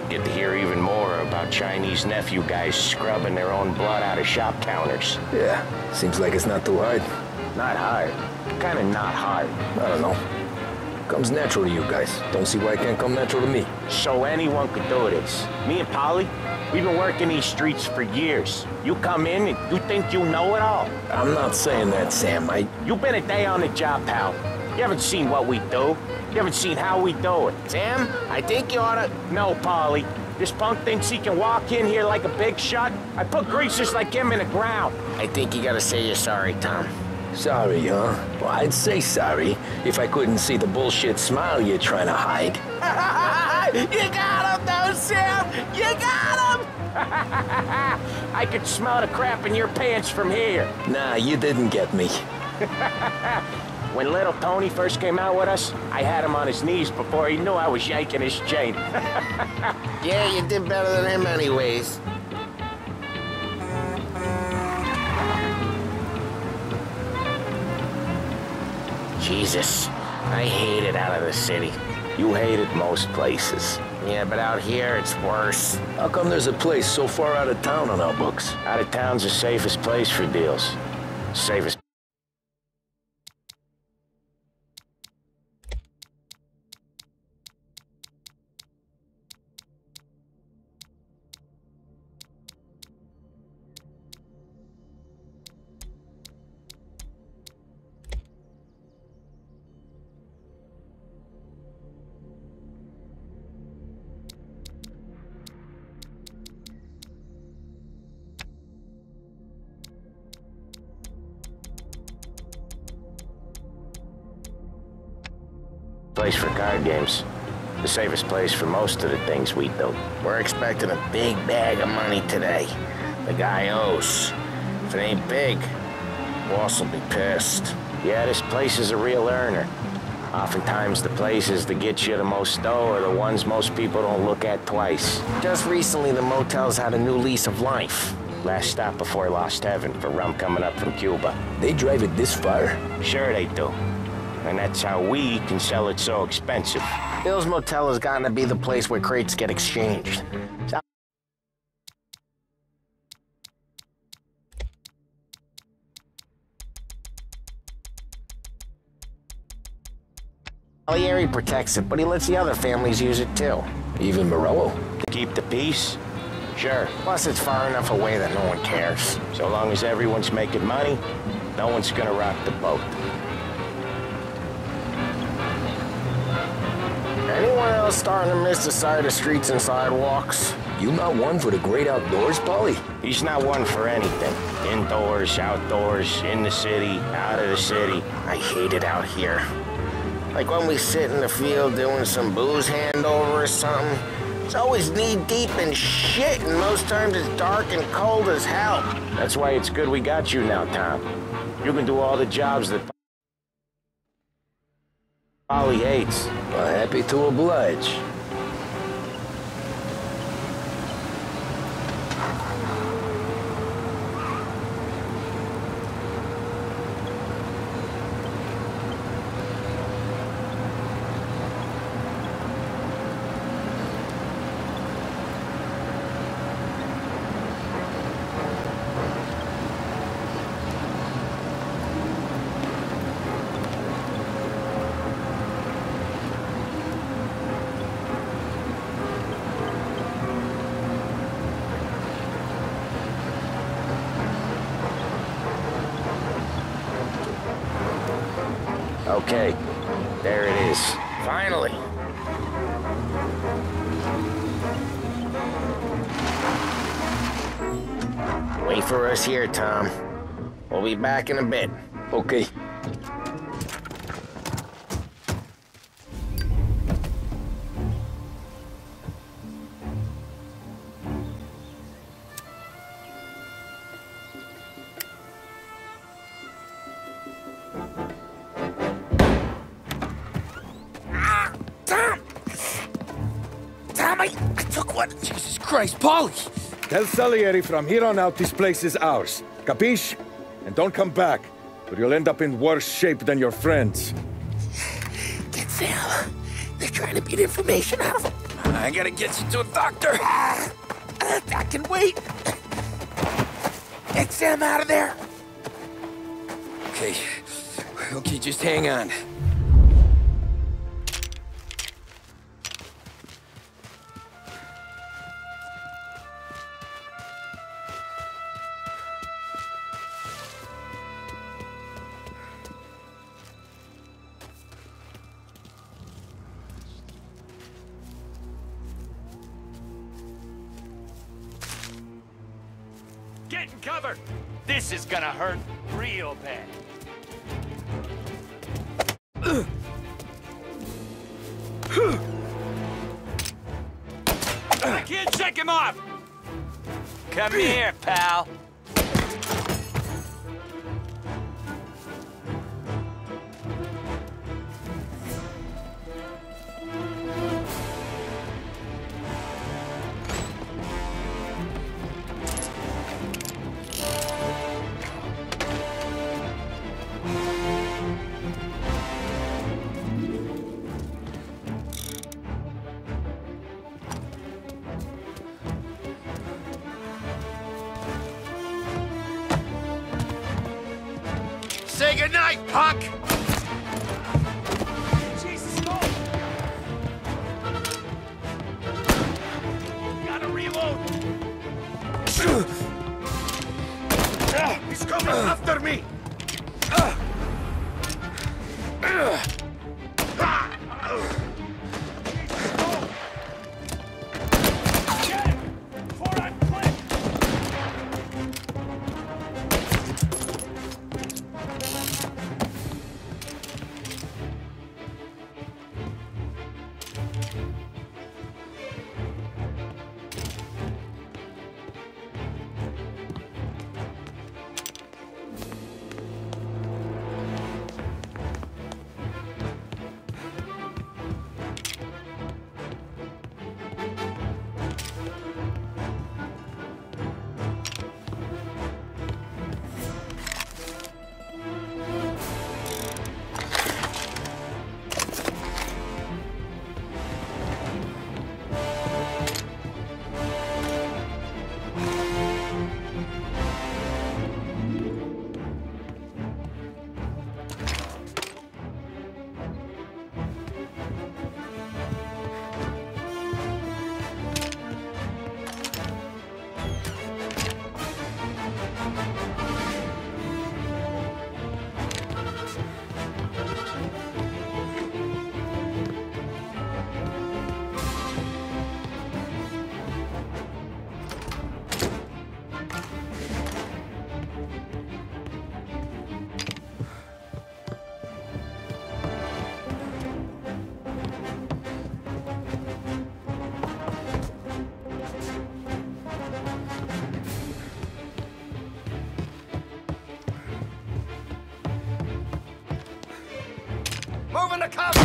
Get to hear even more about Chinese nephew guys scrubbing their own blood out of shop counters. Yeah, seems like it's not too hard. Not hard. Kinda not hard. I don't know. Comes natural to you guys. Don't see why it can't come natural to me. So anyone could do this. Me and Polly, we've been working these streets for years. You come in and you think you know it all. I'm not saying that, Sam. You've been a day on the job, pal. You haven't seen what we do. You haven't seen how we do it. Sam, I think you oughta... No, Polly. This punk thinks he can walk in here like a big shot. I put greasers like him in the ground. I think you gotta say you're sorry, Tom. Sorry, huh? Well, I'd say sorry if I couldn't see the bullshit smile you're trying to hide. You got him, though, Sam! You got him! I could smell the crap in your pants from here. Nah, you didn't get me. When little Tony first came out with us, I had him on his knees before he knew I was yanking his chain. Yeah, you did better than him anyways. Jesus, I hate it out of the city. You hate it most places. Yeah, but out here, it's worse. How come there's a place so far out of town on our books? Out of town's the safest place for deals. Safest. place for card games. The safest place for most of the things we do. We're expecting a big bag of money today. The guy owes. If it ain't big, boss will be pissed. Yeah, this place is a real earner. Oftentimes the places that get you the most dough are the ones most people don't look at twice. Just recently the motel's had a new lease of life. Last stop before Lost Heaven for rum coming up from Cuba. They drive it this far? Sure they do. And that's how we can sell it so expensive. Bill's Motel has gotten to be the place where crates get exchanged. Salieri protects it, but he lets the other families use it too. Even Morello? To keep the peace? Sure. Plus it's far enough away that no one cares. So long as everyone's making money, no one's gonna rock the boat. Anyone else starting to miss the side of streets and sidewalks? You not one for the great outdoors, Paulie? He's not one for anything. Indoors, outdoors, in the city, out of the city. I hate it out here. Like when we sit in the field doing some booze handover or something. It's always knee-deep in shit, and most times it's dark and cold as hell. That's why it's good we got you now, Tom. You can do all the jobs that Paulie hates. Well, happy to oblige. Okay, there it is. Finally. Wait for us here, Tom. We'll be back in a bit. Okay. I took one. Jesus Christ, Paulie! Tell Salieri from here on out this place is ours. Capiche? And don't come back, or you'll end up in worse shape than your friends. Get Sam. They're trying to beat information out of him. I gotta get you to a doctor. I can wait. Get Sam out of there. Okay. Okay, just hang on. Get in cover! This is gonna hurt real bad. I can't shake him off! Come here, pal. Say goodnight, punk! Jesus, no! Gotta reload! He's coming after me! Moving to cover!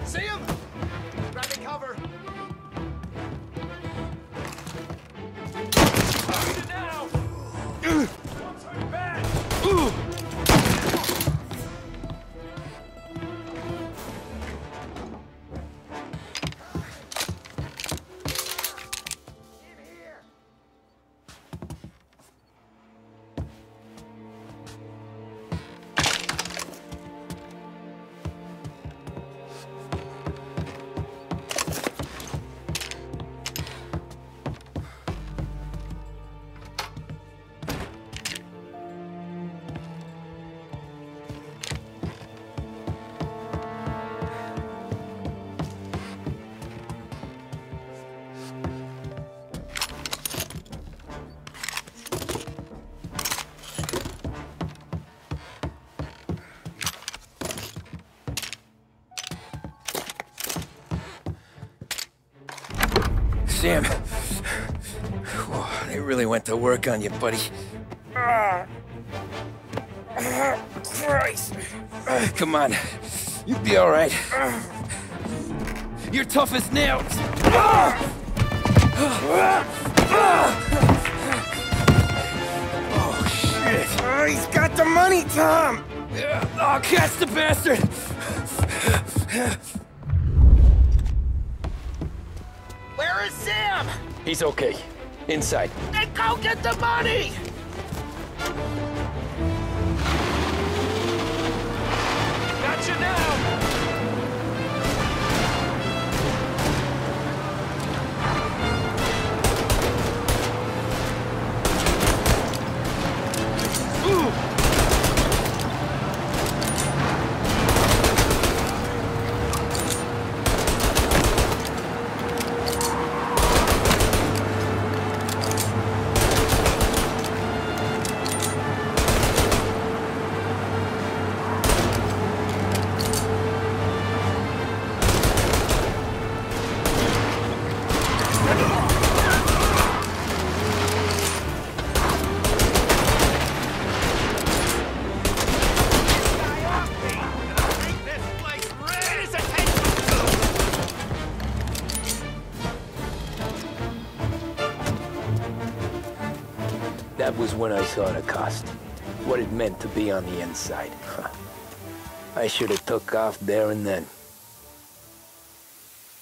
See him? Grabbing cover. Now! Sam. Whoa, they really went to work on you, buddy. Christ. Come on. You'll be all right. You're tough as nails. Oh, shit. He's got the money, Tom. Oh, catch the bastard. Where is Sam? He's okay. Inside. Then go get the money! Got you now! was when I saw the cost. What it meant to be on the inside. I should have took off there and then.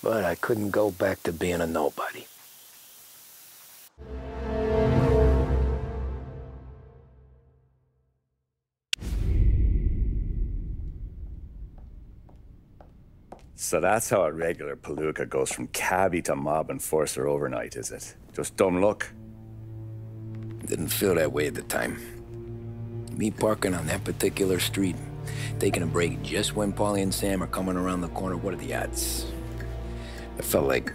But I couldn't go back to being a nobody. So that's how a regular palooka goes from cabbie to mob enforcer overnight, is it? Just dumb luck? Didn't feel that way at the time. Me parking on that particular street, taking a break just when Paulie and Sam are coming around the corner, what are the odds? It felt like,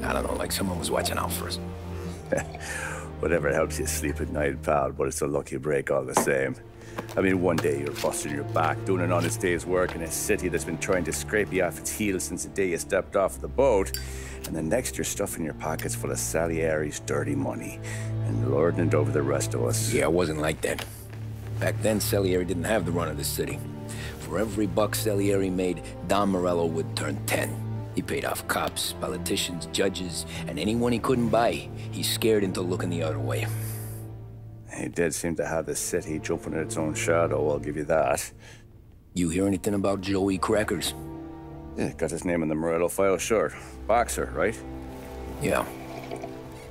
I don't know, like someone was watching out for us. Whatever helps you sleep at night, pal, but it's a lucky break all the same. I mean, one day you're busting your back, doing an honest day's work in a city that's been trying to scrape you off its heels since the day you stepped off the boat, and the next you're stuffing your pockets full of Salieri's dirty money and lording it over the rest of us. Yeah, it wasn't like that. Back then, Salieri didn't have the run of the city. For every buck Salieri made, Don Morello would turn 10. He paid off cops, politicians, judges, and anyone he couldn't buy, he scared into looking the other way. He did seem to have the city jumping at its own shadow, I'll give you that. You hear anything about Joey Crackers? Yeah, got his name in the Morello file, sure. Boxer, right? Yeah,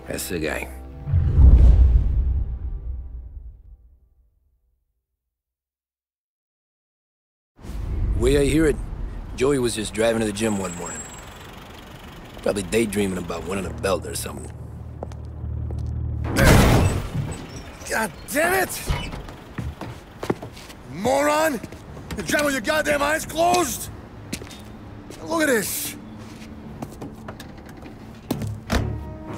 that's the guy. Way I hear it, Joey was just driving to the gym one morning. Probably daydreaming about winning a belt or something. God damn it! Moron! You're driving with your goddamn eyes closed? Look at this!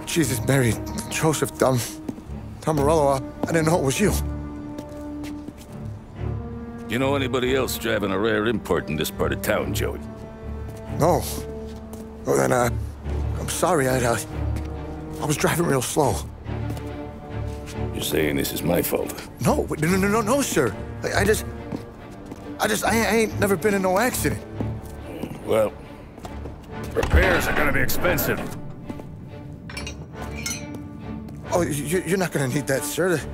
Jesus, Mary, Joseph, Tom Morello, I didn't know it was you. You know anybody else driving a rare import in this part of town, Joey? No. Well, then, I'm sorry, I was driving real slow. You're saying this is my fault? No, sir. I ain't never been in no accident. Well, repairs are gonna be expensive. Oh, you're not gonna need that, sir. The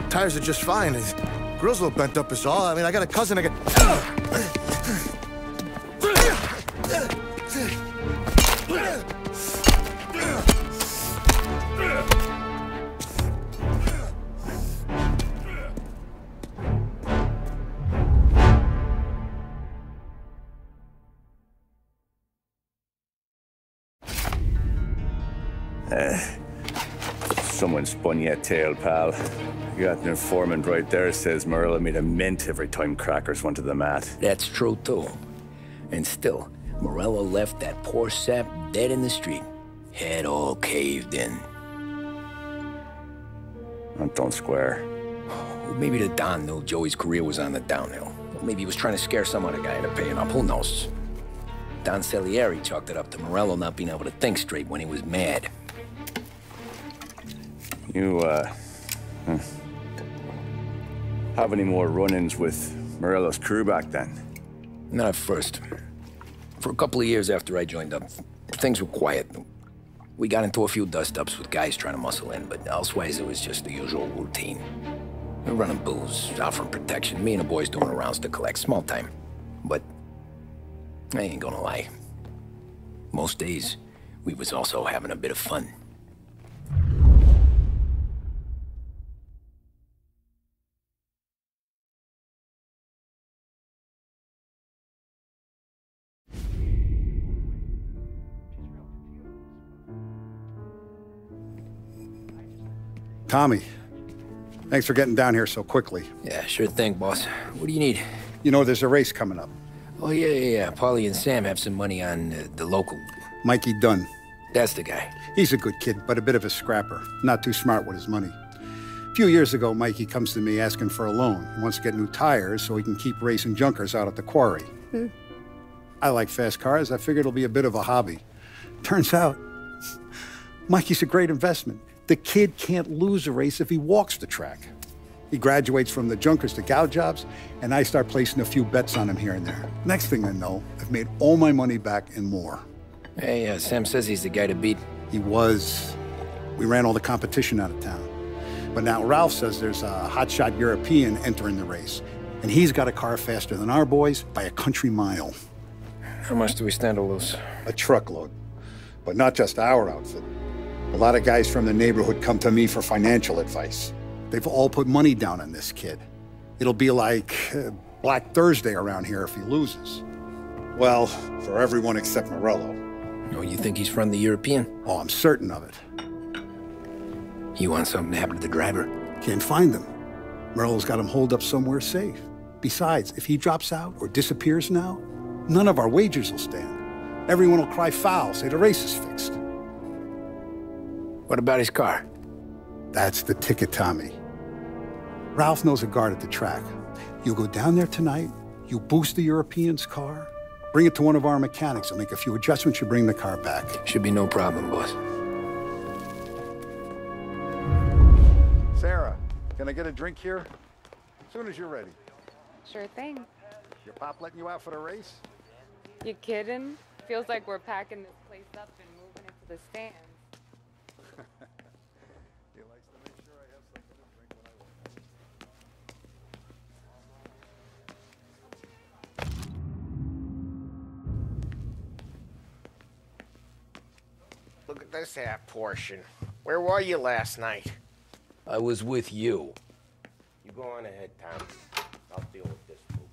tires are just fine. The grill's a little bent up is all. I mean, I got a cousin I Someone spun you a tail, pal. You got an informant right there says Morello made a mint every time Crackers went to the mat. That's true, too. And still, Morello left that poor sap dead in the street. Head all caved in. That don't square. Well, maybe the Don knew Joey's career was on the downhill. Or maybe he was trying to scare some other guy into paying up. Who knows? Don Salieri chalked it up to Morello not being able to think straight when he was mad. You, have any more run-ins with Morello's crew back then? Not at first. For a couple of years after I joined up, things were quiet. We got into a few dust-ups with guys trying to muscle in, but elsewise it was just the usual routine. We were running booze, offering protection, me and the boys doing rounds to collect, small time. But I ain't gonna lie. Most days, we was also having a bit of fun. Tommy, thanks for getting down here so quickly. Yeah, sure thing, boss. What do you need? You know, there's a race coming up. Oh, yeah. Paulie and Sam have some money on the local. Mikey Dunn. That's the guy. He's a good kid, but a bit of a scrapper. Not too smart with his money. A few years ago, Mikey comes to me asking for a loan. He wants to get new tires so he can keep racing junkers out at the quarry. I like fast cars. I figured it'll be a bit of a hobby. Turns out, Mikey's a great investment. The kid can't lose a race if he walks the track. He graduates from the junkers to gal jobs, and I start placing a few bets on him here and there. Next thing I know, I've made all my money back and more. Hey, Sam says he's the guy to beat. He was. We ran all the competition out of town. But now Ralph says there's a hotshot European entering the race, and he's got a car faster than our boys by a country mile. How much do we stand to lose? A truckload. But not just our outfit. A lot of guys from the neighborhood come to me for financial advice. They've all put money down on this kid. It'll be like Black Thursday around here if he loses. Well, for everyone except Morello. Oh, you think he's from the European? Oh, I'm certain of it. You want something to happen to the driver? Can't find him. Morello's got him holed up somewhere safe. Besides, if he drops out or disappears now, none of our wagers will stand. Everyone will cry foul, say the race is fixed. What about his car? That's the ticket, Tommy. Ralph knows a guard at the track. You go down there tonight, you boost the European's car, bring it to one of our mechanics, and make a few adjustments, you bring the car back. Should be no problem, boss. Sarah, can I get a drink here? As soon as you're ready. Sure thing. Your pop letting you out for the race? You kidding? Feels like we're packing this place up and moving it to the stands. He likes to make sure I have something to drink when I Look at this half portion. Where were you last night? I was with you. You go on ahead, Tom. I'll deal with this spook.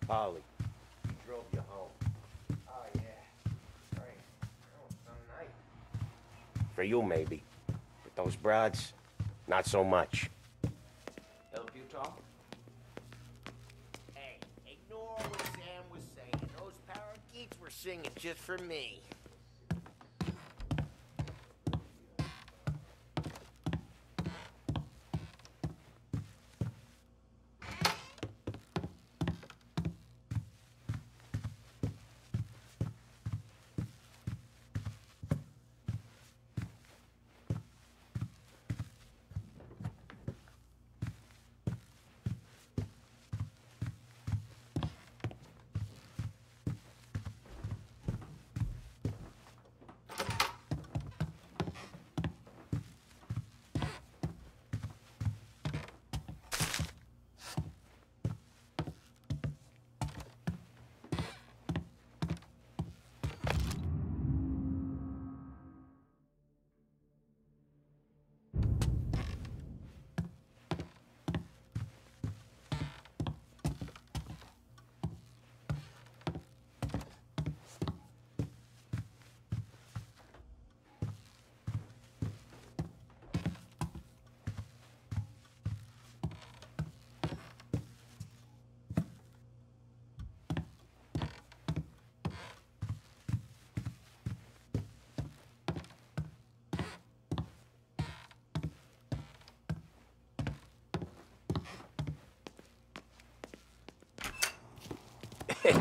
Polly, he drove you home. Oh, yeah. Right. Oh, some night. For you, maybe. But those broads, not so much. Help you, Tom? Hey, ignore what Sam was saying. Those parakeets were singing just for me.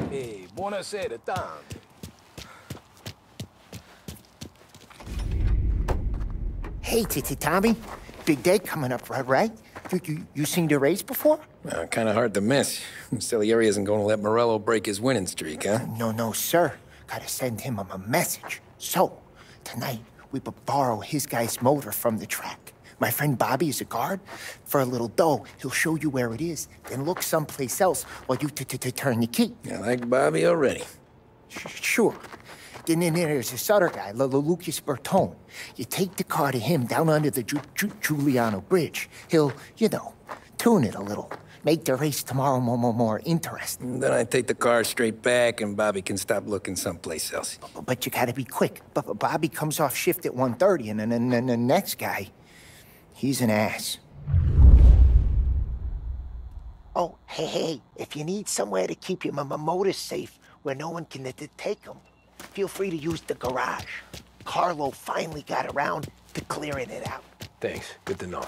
Hey, buonasera, Tom. Hey, Tommy. Big day coming up, right? You seen the race before? Kind of hard to miss. Salieri isn't going to let Morello break his winning streak, huh? No, sir. Gotta send him a message. So, tonight, we borrow his guy's motor from the track. My friend Bobby is a guard. For a little dough, he'll show you where it is, then look someplace else while you turn the key. I like Bobby already. Sure. Then there's this other guy, Lucas Bertone. You take the car to him down under the Giuliano Bridge. He'll, tune it a little. Make the race tomorrow more interesting. Then I take the car straight back and Bobby can stop looking someplace else. But you gotta be quick. But Bobby comes off shift at 1:30, and then the next guy, he's an ass. Oh, hey, if you need somewhere to keep your motor safe where no one can take them, feel free to use the garage. Carlo finally got around to clearing it out. Thanks. Good to know.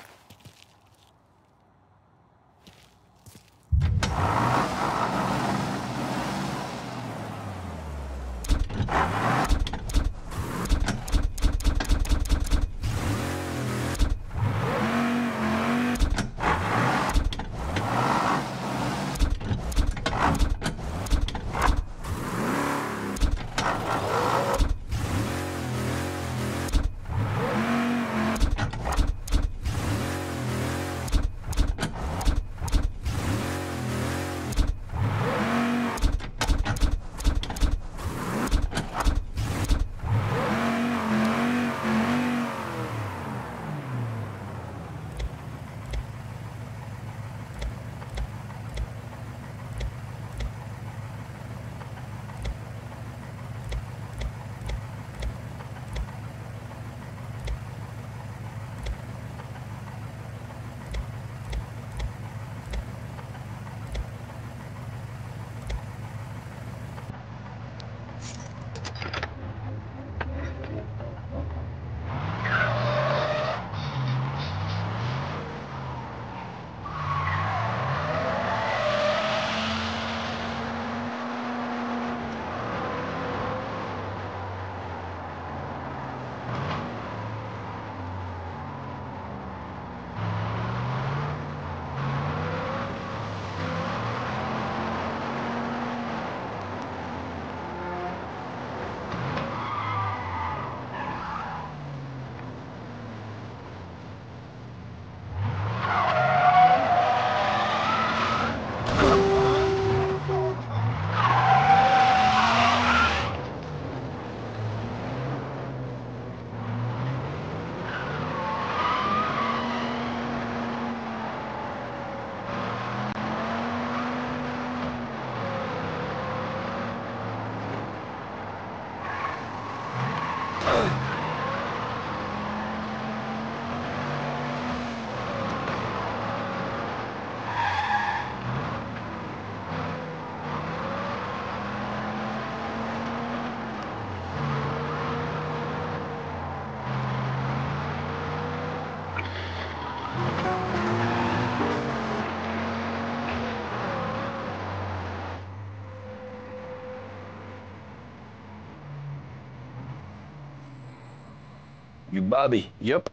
You Bobby? Yep.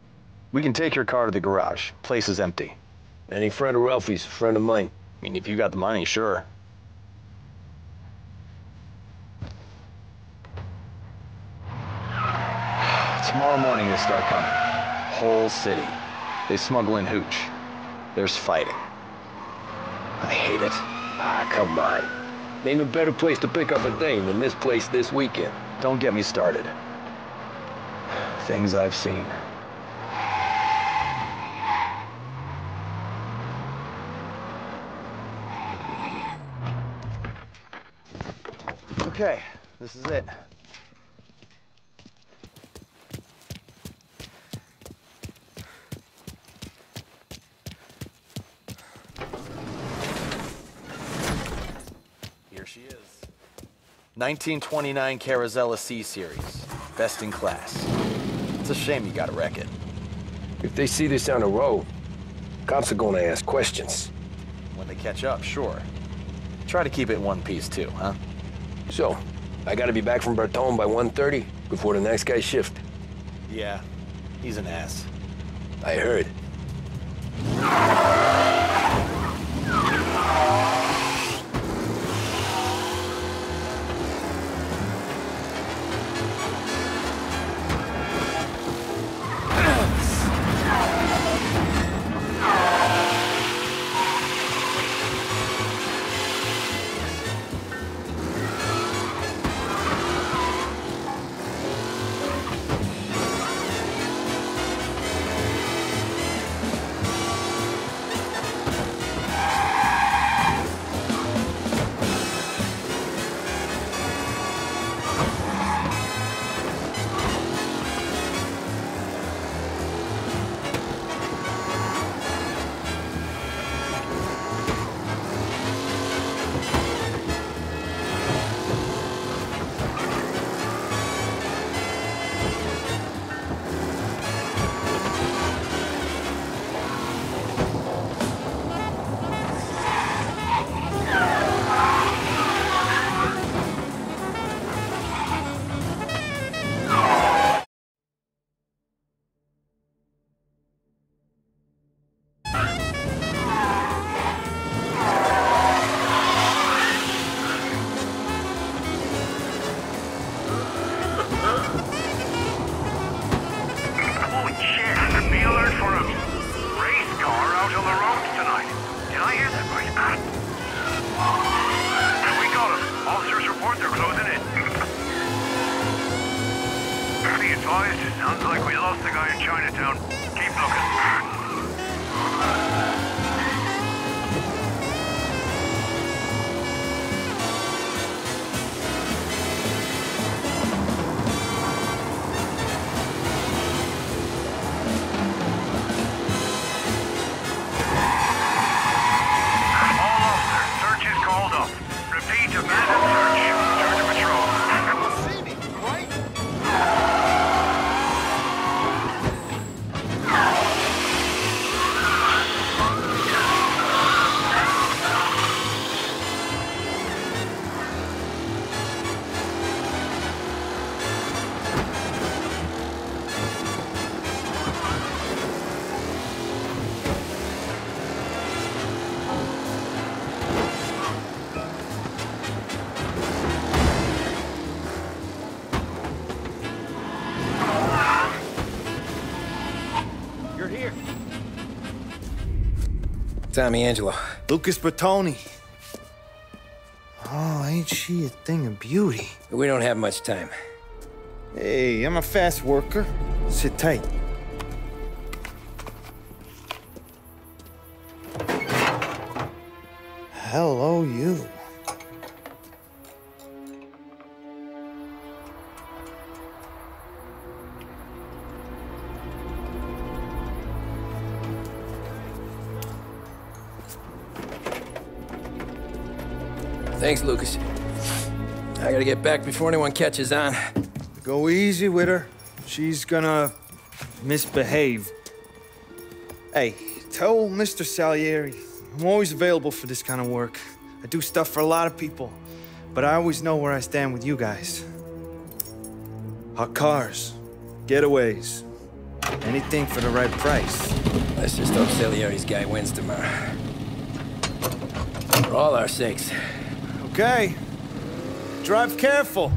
We can take your car to the garage. Place is empty. Any friend of Ralphie's, friend of mine. I mean, if you got the money, sure. Tomorrow morning they start coming. Whole city. They smuggle in hooch. There's fighting. I hate it. Ah, come on. Name a better place to pick up a dame than this place this weekend. Don't get me started. Things I've seen. Okay, this is it. Here she is. 1929 Carazella C Series. Best in class. It's a shame you gotta wreck it. If they see this on the road, cops are gonna ask questions. When they catch up, sure. Try to keep it in one piece too, huh? So, I gotta be back from Bertone by 1:30 before the next guy's shift. Yeah, he's an ass. I heard. Sounds like we lost the guy in Chinatown. Keep looking. Tommy Angelo. Lucas Bertoni. Oh, ain't she a thing of beauty? We don't have much time. Hey, I'm a fast worker. Sit tight. Hello, you. Thanks, Lucas. I gotta get back before anyone catches on. Go easy with her. She's gonna misbehave. Hey, tell Mr. Salieri I'm always available for this kind of work. I do stuff for a lot of people, but I always know where I stand with you guys. Hot cars, getaways, Anything for the right price. Let's just hope Salieri's guy wins tomorrow. For all our sakes. Okay. Drive careful.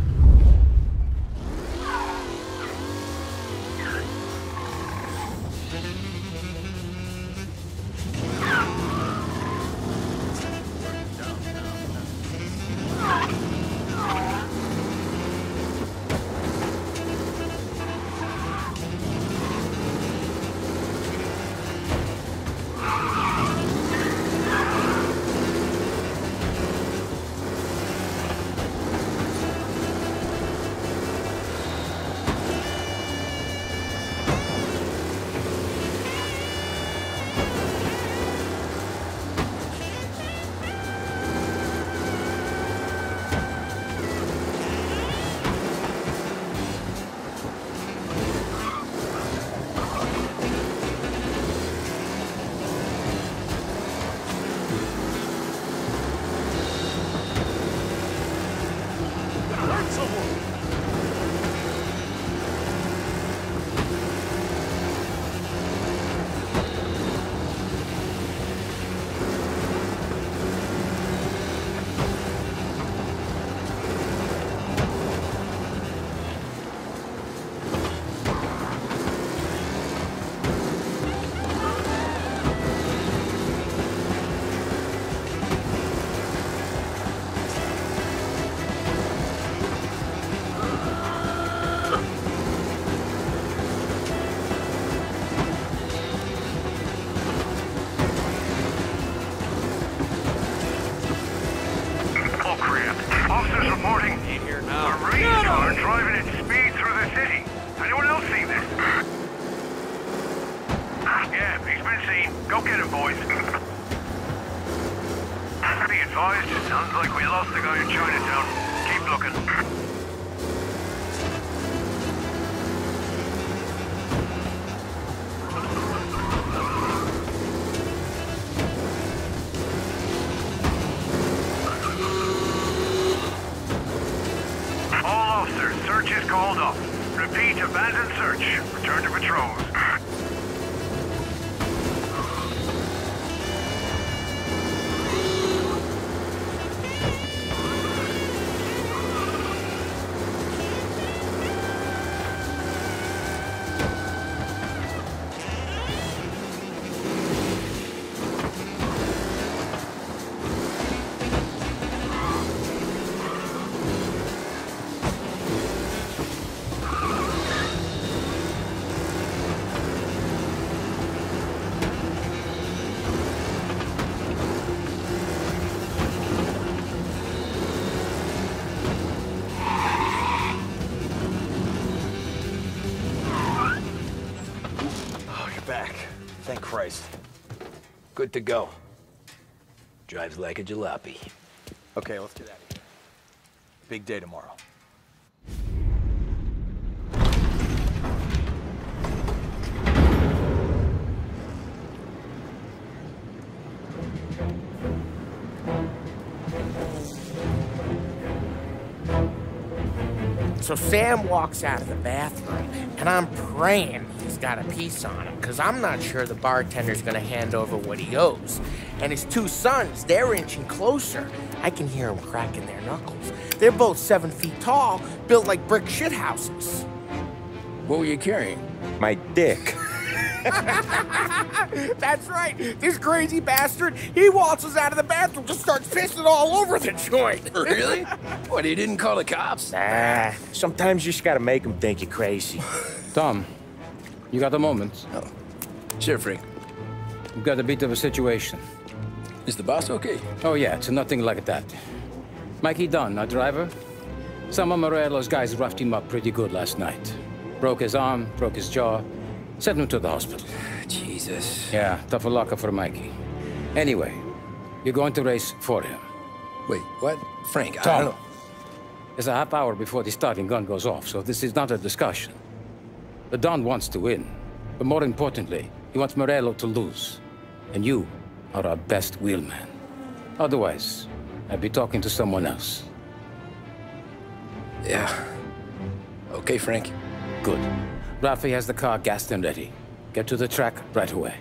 Officers reporting a race car driving at speed through the city. Anyone else see this? Yeah, he's been seen. Go get him, boys. Be advised, it sounds like we lost the guy in Chinatown. Keep looking. Search is called off. Repeat, abandoned search. Return to patrols. Back. Thank Christ. Good to go. Drives like a jalopy. Okay, let's get out of here. Big day tomorrow. So Sam walks out of the bathroom, and I'm praying he's got a piece on him, because I'm not sure the bartender's gonna hand over what he owes. And his two sons, they're inching closer. I can hear them cracking their knuckles. They're both 7 feet tall, built like brick shithouses. What were you carrying? My dick. That's right. This crazy bastard, he waltzes out of the bathroom, just starts pissing all over the joint. Really? What, he didn't call the cops? Nah, sometimes you just gotta make them think you're crazy. Tom, you got a moment? Oh. Sure, Frank. We've got a bit of a situation. Is the boss okay? Oh, yeah, it's nothing like that. Mikey Dunn, our driver. Some of Morello's guys roughed him up pretty good last night. Broke his arm, broke his jaw. Sent him to the hospital. Jesus. Yeah, tough luck for Mikey. Anyway, you're going to race for him. Wait, what? Frank, Tom, I don't know. It's a half hour before the starting gun goes off, so this is not a discussion. The Don wants to win, but more importantly, he wants Morello to lose. And you are our best wheelman. Otherwise, I'd be talking to someone else. Yeah. Okay, Frank. Good. Ralphie has the car gassed and ready. Get to the track right away.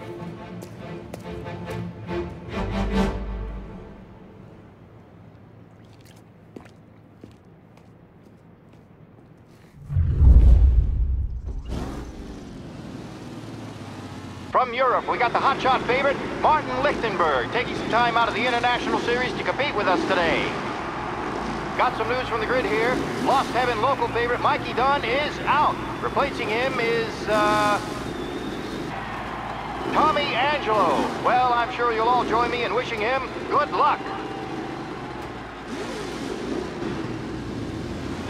From Europe, we got the hotshot favorite, Martin Lichtenberg, taking some time out of the International Series to compete with us today. Got some news from the grid here. Lost Heaven local favorite Mikey Dunn is out. Replacing him is, Tommy Angelo. Well, I'm sure you'll all join me in wishing him good luck.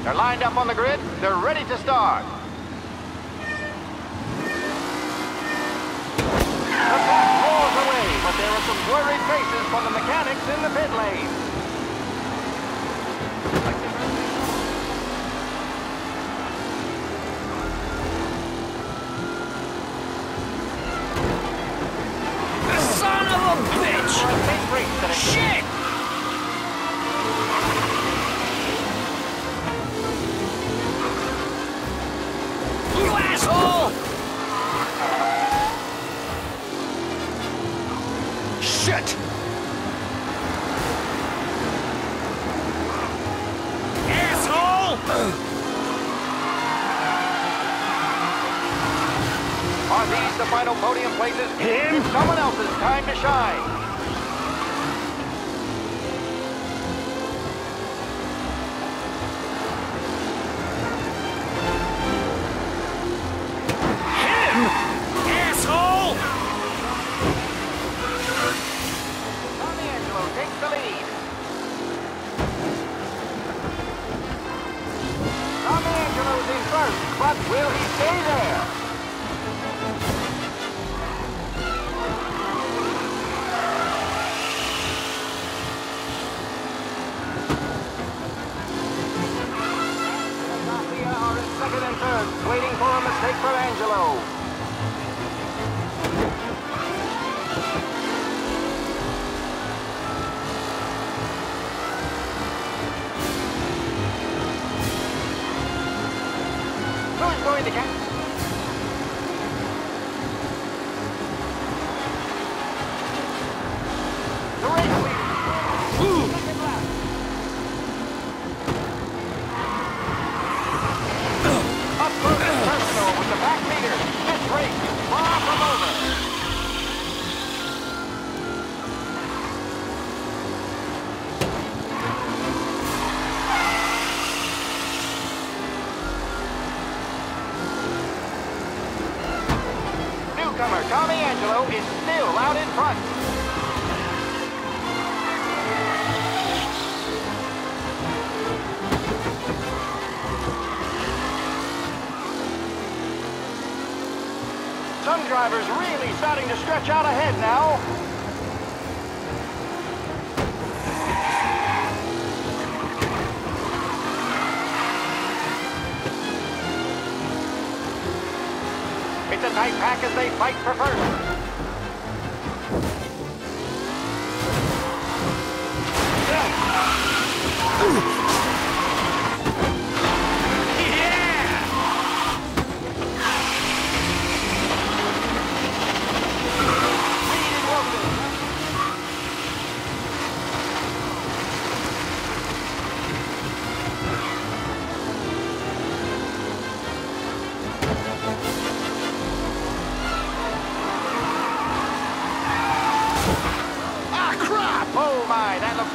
They're lined up on the grid. They're ready to start. The pack rolls away, but there are some worried faces from the mechanics in the pit lane. Son of a bitch! Shit! You asshole! Shit! Asshole! Are these the final podium places? Him? Someone else's time to shine. Him? Asshole! Tommy Angelo takes the lead. Tommy Angelo's in first, but will he stay there? Second and third, waiting for a mistake from Angelo. Who's going to catch? The race leader. Second lap. Up close and personal with the back meter. This race is far from over. Newcomer Tommy Angelo is still out in front. Some drivers really starting to stretch out ahead now. It's a tight pack as they fight for first. Oh my, that looks...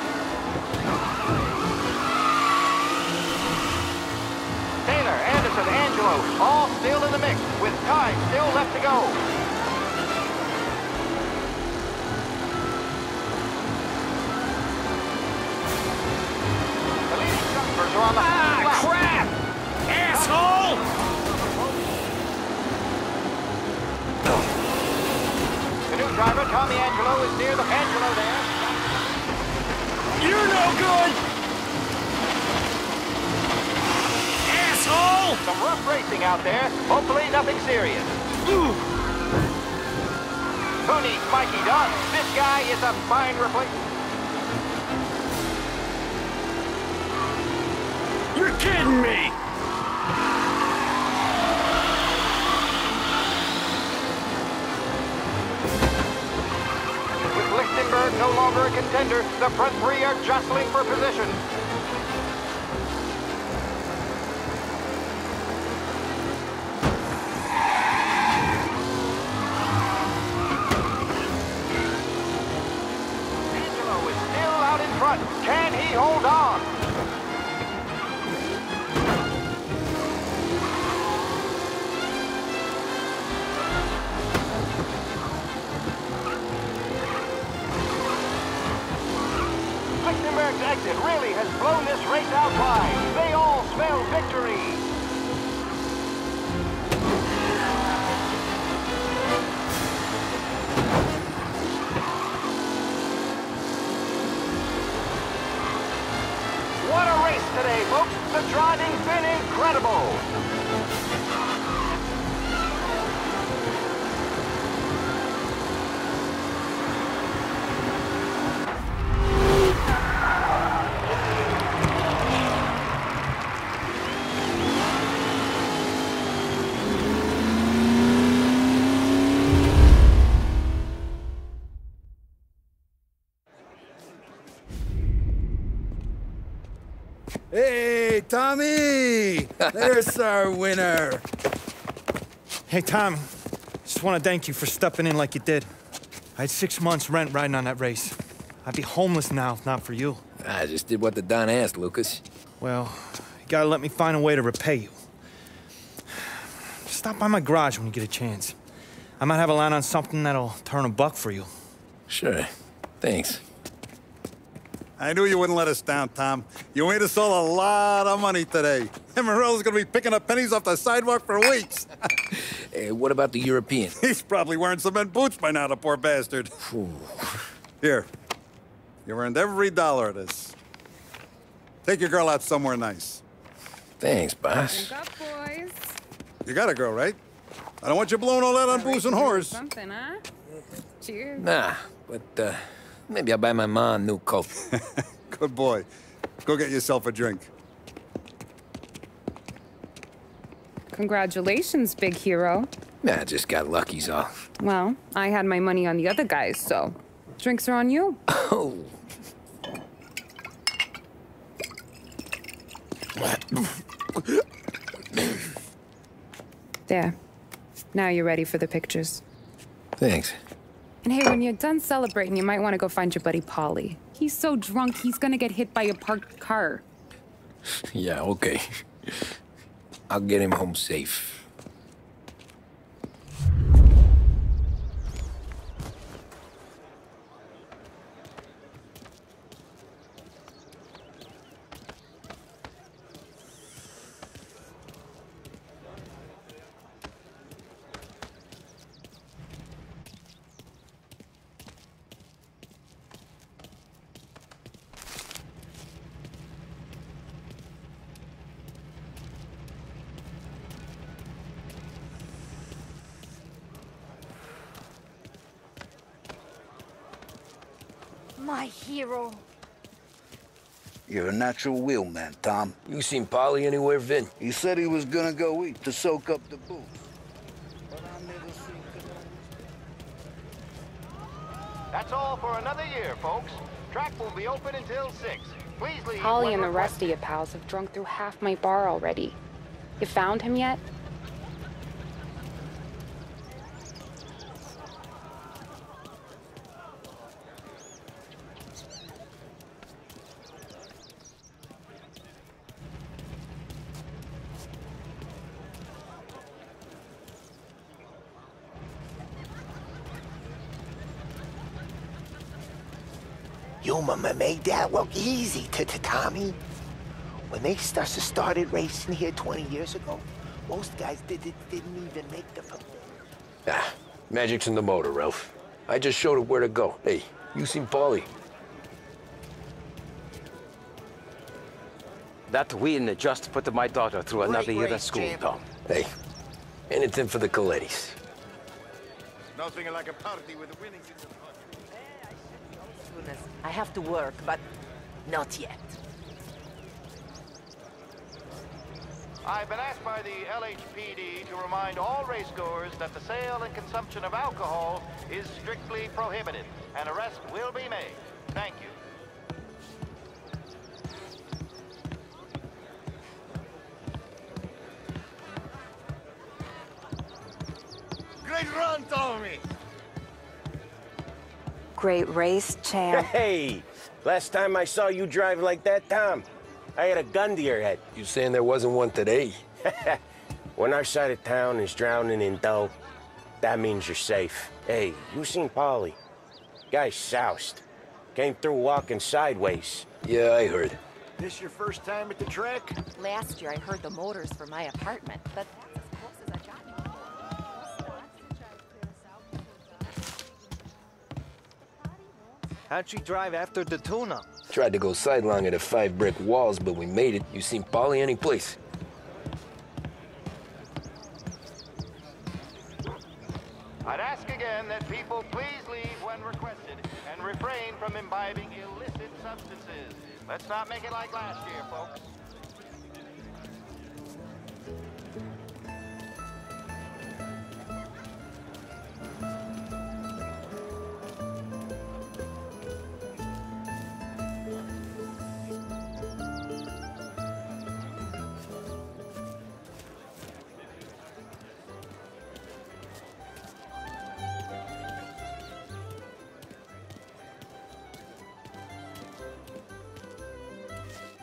Taylor, Anderson, Angelo, all still in the mix, with time still left to go. The leading jumpers are on the... crap! Asshole! The new driver, Tommy Angelo, is near the... Angelo there. You're no good! Asshole! Some rough racing out there. Hopefully nothing serious. Who needs Mikey Dunn? This guy is a fine replacement. You're kidding me! contender. The front three are jostling for position. Angelo is still out in front. Can he hold on? Lichtenberg's exit really has blown this race out wide. They all smell victory. What a race today, folks. The driving's been incredible. Hey, Tommy! There's our winner. Hey, Tommy. Just want to thank you for stepping in like you did. I had 6 months rent riding on that race. I'd be homeless now if not for you. I just did what the Don asked, Lucas. Well, you gotta let me find a way to repay you. Stop by my garage when you get a chance. I might have a line on something that'll turn $1 for you. Sure. Thanks. I knew you wouldn't let us down, Tom. You made us all a lot of money today. And Morello's gonna be picking up pennies off the sidewalk for weeks. Hey, what about the European? He's probably wearing cement boots by now, the poor bastard. Here. You've earned every dollar of this. Take your girl out somewhere nice. Thanks, boss. Drink up, boys. You got a girl, right? I don't want you blowing all that on booze and whores. Something, huh? Cheers. Nah, but, maybe I'll buy my ma a new coat. Good boy. Go get yourself a drink. Congratulations, big hero. Nah, just got lucky's all. Well, I had my money on the other guys, so drinks are on you. Oh. There. Now you're ready for the pictures. Thanks. And hey, when you're done celebrating, you might want to go find your buddy Paulie. He's so drunk, he's gonna get hit by a parked car. Yeah, okay. I'll get him home safe. My hero. You're a natural wheelman, Tom. You seen Polly anywhere, Vin? He said he was gonna go eat to soak up the booze. That's all for another year, folks. Track will be open until 6. Please leave. Holly and the rest of your pals have drunk through half my bar already. You found him yet? Your mama made that look easy, Tommy. When they started racing here 20 years ago, most guys didn't even make the... Ah, magic's in the motor, Ralph. I just showed it where to go. Hey, you seen Paulie? That win just put my daughter through another year at school, Tom. Hey, anything for the Colettis. Nothing like a party with a winning... I have to work, but not yet. I've been asked by the LHPD to remind all racegoers that the sale and consumption of alcohol is strictly prohibited. An arrest will be made. Thank you. Great run, Tommy! Great race, champ. Hey! Last time I saw you drive like that, Tom, I had a gun to your head. You saying there wasn't one today? When our side of town is drowning in dough, that means you're safe. Hey, you seen Paulie? Guy's soused. Came through walking sideways. Yeah, I heard. This your first time at the track? Last year I heard the motors for my apartment, but that's as close as I got. How'd you drive after the tuna? Tried to go sidelong at the 5 brick walls, but we made it. You seen Paulie any place? I'd ask again that people please leave when requested and refrain from imbibing illicit substances. Let's not make it like last year, folks.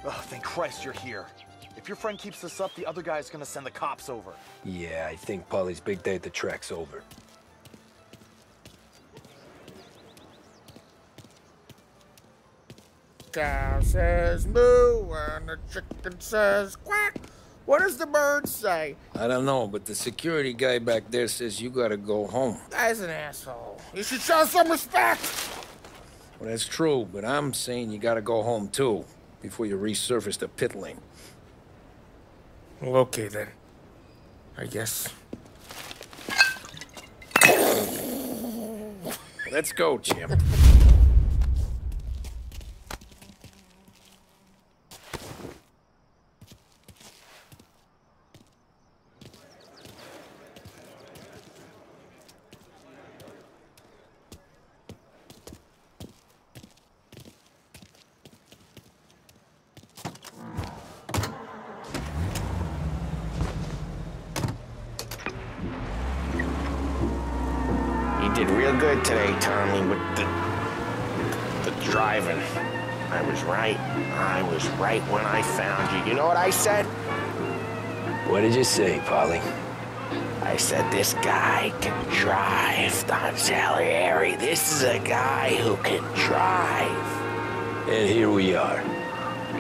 Oh, thank Christ you're here. If your friend keeps this up, the other guy's gonna send the cops over. Yeah, I think Paulie's big day at the track's over. Cow says moo and the chicken says quack. What does the bird say? I don't know, but the security guy back there says you gotta go home. Guy's an asshole. You should show some respect. Well, that's true, but I'm saying you gotta go home too, before you resurface the pit lane. Well, okay then. I guess. Let's go, champ. You did real good today, Tommy, with the driving. I was right. I was right when I found you. You know what I said? What did you say, Paulie? I said this guy can drive, Don Salieri. This is a guy who can drive. And here we are.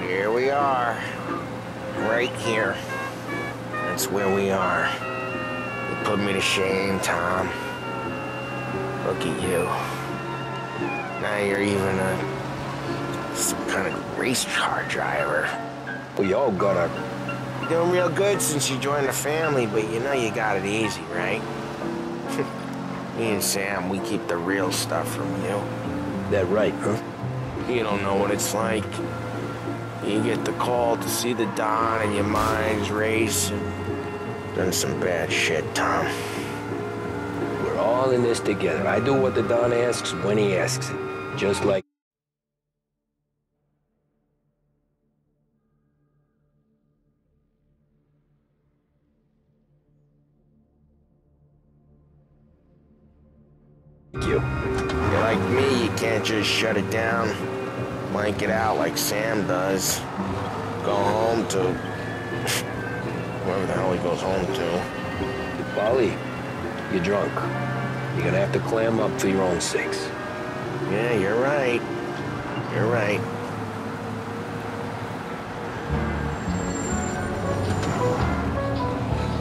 Here we are. Right here. That's where we are. You put me to shame, Tom. Look at you. Now you're even some kind of race car driver. We all got our... You're doing real good since you joined the family, but you know you got it easy, right? Me and Sam, we keep the real stuff from you. That right, huh? You don't know what it's like. You get the call to see the Don and your mind's racing. Done some bad shit, Tom. We're all in this together. I do what the Don asks when he asks it. Just like... you. You're like me, you can't just shut it down. Blank it out like Sam does. Go home to... wherever the hell he goes home to. Paulie, you're drunk. You're gonna have to clam up for your own sakes. Yeah, you're right. You're right.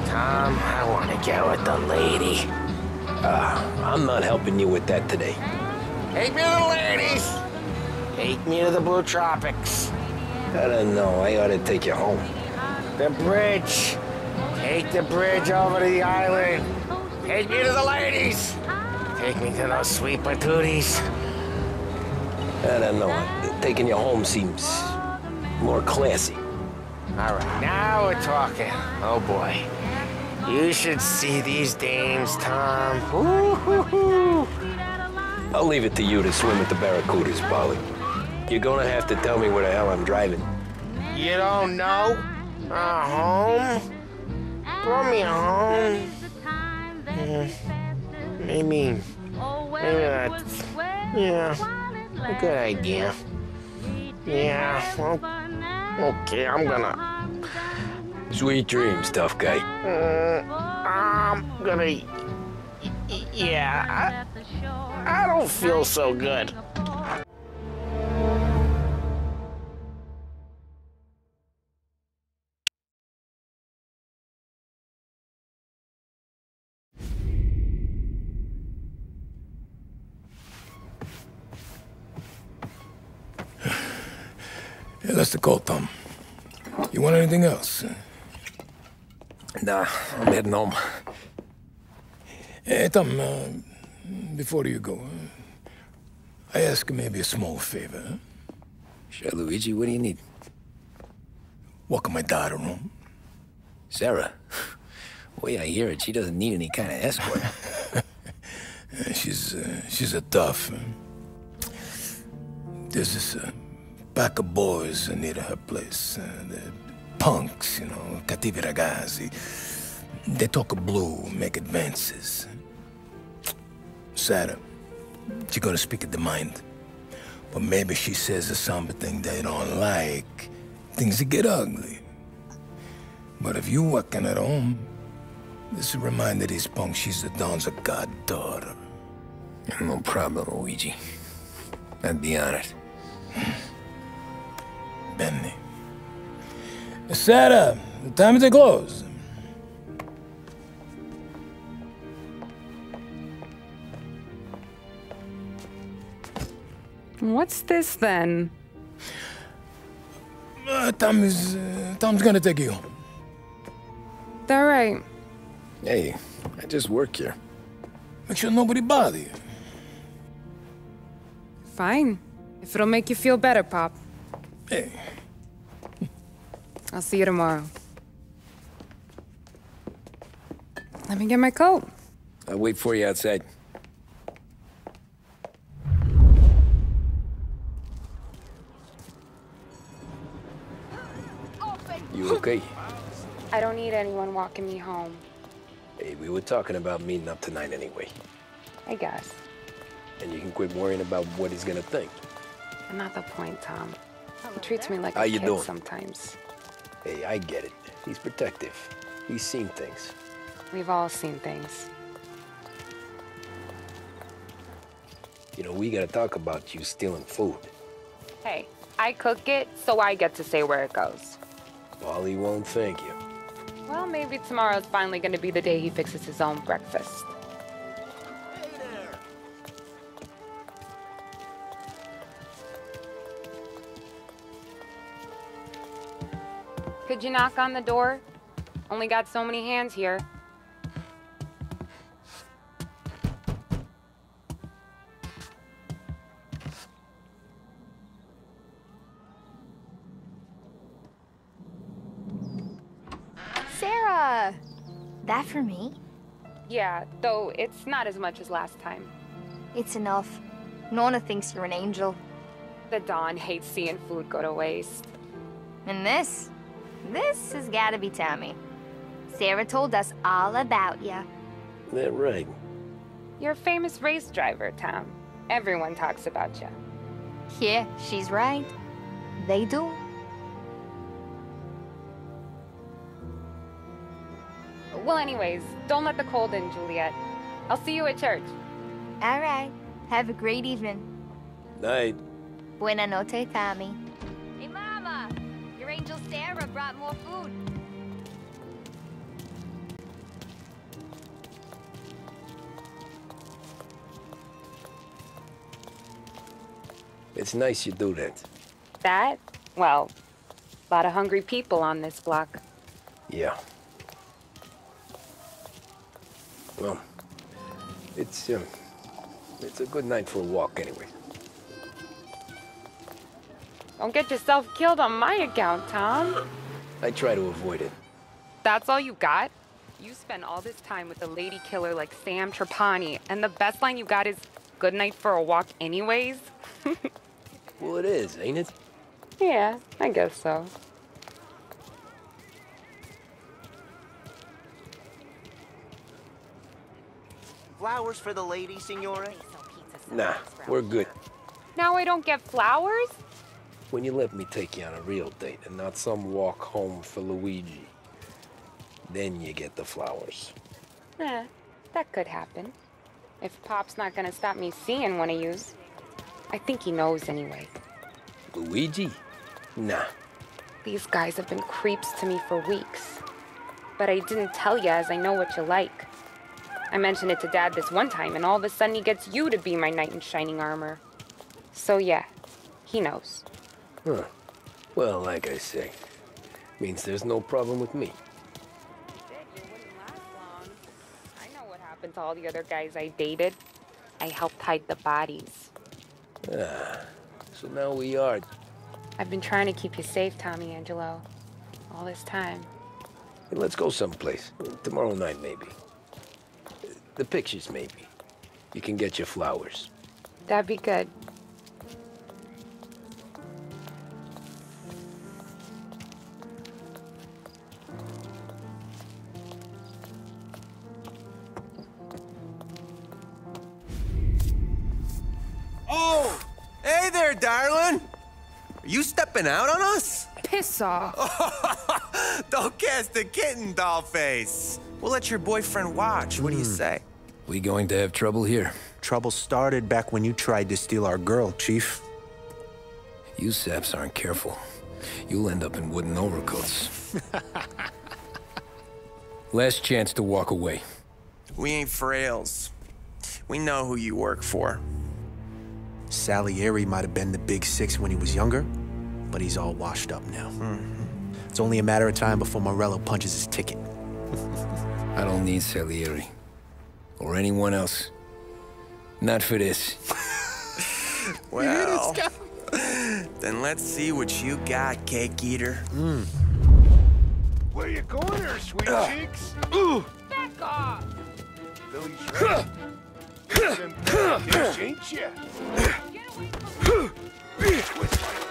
Tom, I want to get with the lady. I'm not helping you with that today. Take me to the ladies! Take me to the Blue Tropics. I don't know. I ought to take you home. The bridge. Take the bridge over to the island. Take me to the ladies. Take me to those sweet patooties. I don't know. Taking you home seems more classy. All right, now we're talking. Oh boy. You should see these dames, Tom. Ooh, hoo, hoo. I'll leave it to you to swim with the barracudas, Paulie. You're gonna have to tell me where the hell I'm driving. You don't know? Home? Throw me home. Maybe that's, yeah, a good idea. Yeah, well, okay, I'm gonna... Sweet dreams, tough guy. I'm gonna... Yeah, I don't feel so good. Yeah, that's the call, Tom. You want anything else? Nah, I'm heading home. Hey, Tom, before you go, I ask maybe a small favor. Huh? Sure, Luigi, what do you need? Walk my daughter home. Sarah? The way I hear it, she doesn't need any kind of escort. She's a tough. There's this pack of boys near her place. The punks, you know, cattivi ragazzi. They talk blue, make advances. Sarah, she's gonna speak at the mind. But maybe she says something they don't like. Things get ugly. But if you walking at home, this will remind these punks she's the Don's goddaughter. No problem, Luigi. I'd be honored. Benny. Sarah, time to close. What's this then? Tom's gonna take you home. All right. Hey, I just work here. Make sure nobody bother you. Fine. If it'll make you feel better, Pop. Hey. I'll see you tomorrow. Let me get my coat. I'll wait for you outside. You okay? I don't need anyone walking me home. Hey, we were talking about meeting up tonight anyway. I guess. And you can quit worrying about what he's gonna think. Not the point, Tom. He treats me like How a you kid doing? sometimes. Hey, I get it. He's protective. He's seen things. We've all seen things. You know, we gotta talk about you stealing food. Hey, I cook it, so I get to say where it goes. Wally won't thank you. Well, maybe tomorrow's finally gonna be the day he fixes his own breakfast. Could you knock on the door? Only got so many hands here. Sarah! That for me? Yeah, though it's not as much as last time. It's enough. Nona thinks you're an angel. The Don hates seeing food go to waste. And this has gotta be Tommy. Sarah told us all about ya. That right. You're a famous race driver, Tom. Everyone talks about you. Yeah, she's right. They do. Well, anyways, don't let the cold in, Juliet. I'll see you at church. All right. Have a great evening. Night. Buena noche, Tommy. Hey, Mama! Your angel Sarah brought more food. It's nice you do that. That? Well, a lot of hungry people on this block. Yeah. Well, it's a good night for a walk anyway. Don't get yourself killed on my account, Tom. I try to avoid it. That's all you got? You spend all this time with a lady killer like Sam Trapani, and the best line you got is, "Good night for a walk anyways"? Well, it is, ain't it? Yeah, I guess so. Flowers for the lady, signora? Nah, we're good. Now I don't get flowers? When you let me take you on a real date and not some walk home for Luigi, then you get the flowers. That could happen. If Pop's not gonna stop me seeing one of yous. I think he knows anyway. Luigi? Nah. These guys have been creeps to me for weeks. But I didn't tell ya as I know what you like. I mentioned it to Dad this one time and all of a sudden he gets you to be my knight in shining armor. So yeah, he knows. Huh. Well, like I say, means there's no problem with me. I know what happened to all the other guys I dated. I helped hide the bodies. So now we are. I've been trying to keep you safe, Tommy Angelo. All this time. Hey, let's go someplace. Tomorrow night, maybe. The pictures, maybe. You can get your flowers. That'd be good. Oh! Hey there, darling! Are you stepping out on us? Piss off. Don't cast the kitten, dollface. We'll let your boyfriend watch. What do you say? We going to have trouble here? Trouble started back when you tried to steal our girl, Chief. You saps aren't careful. You'll end up in wooden overcoats. Last chance to walk away. We ain't frails. We know who you work for. Salieri might have been the big six when he was younger, but he's all washed up now. It's only a matter of time before Morello punches his ticket. I don't need Salieri. Or anyone else. Not for this. Well, then let's see what you got, cake eater. Where you going there, sweet cheeks? Back off! Billy's ready. Some big dish, ain't ya? Get away from me! Twist like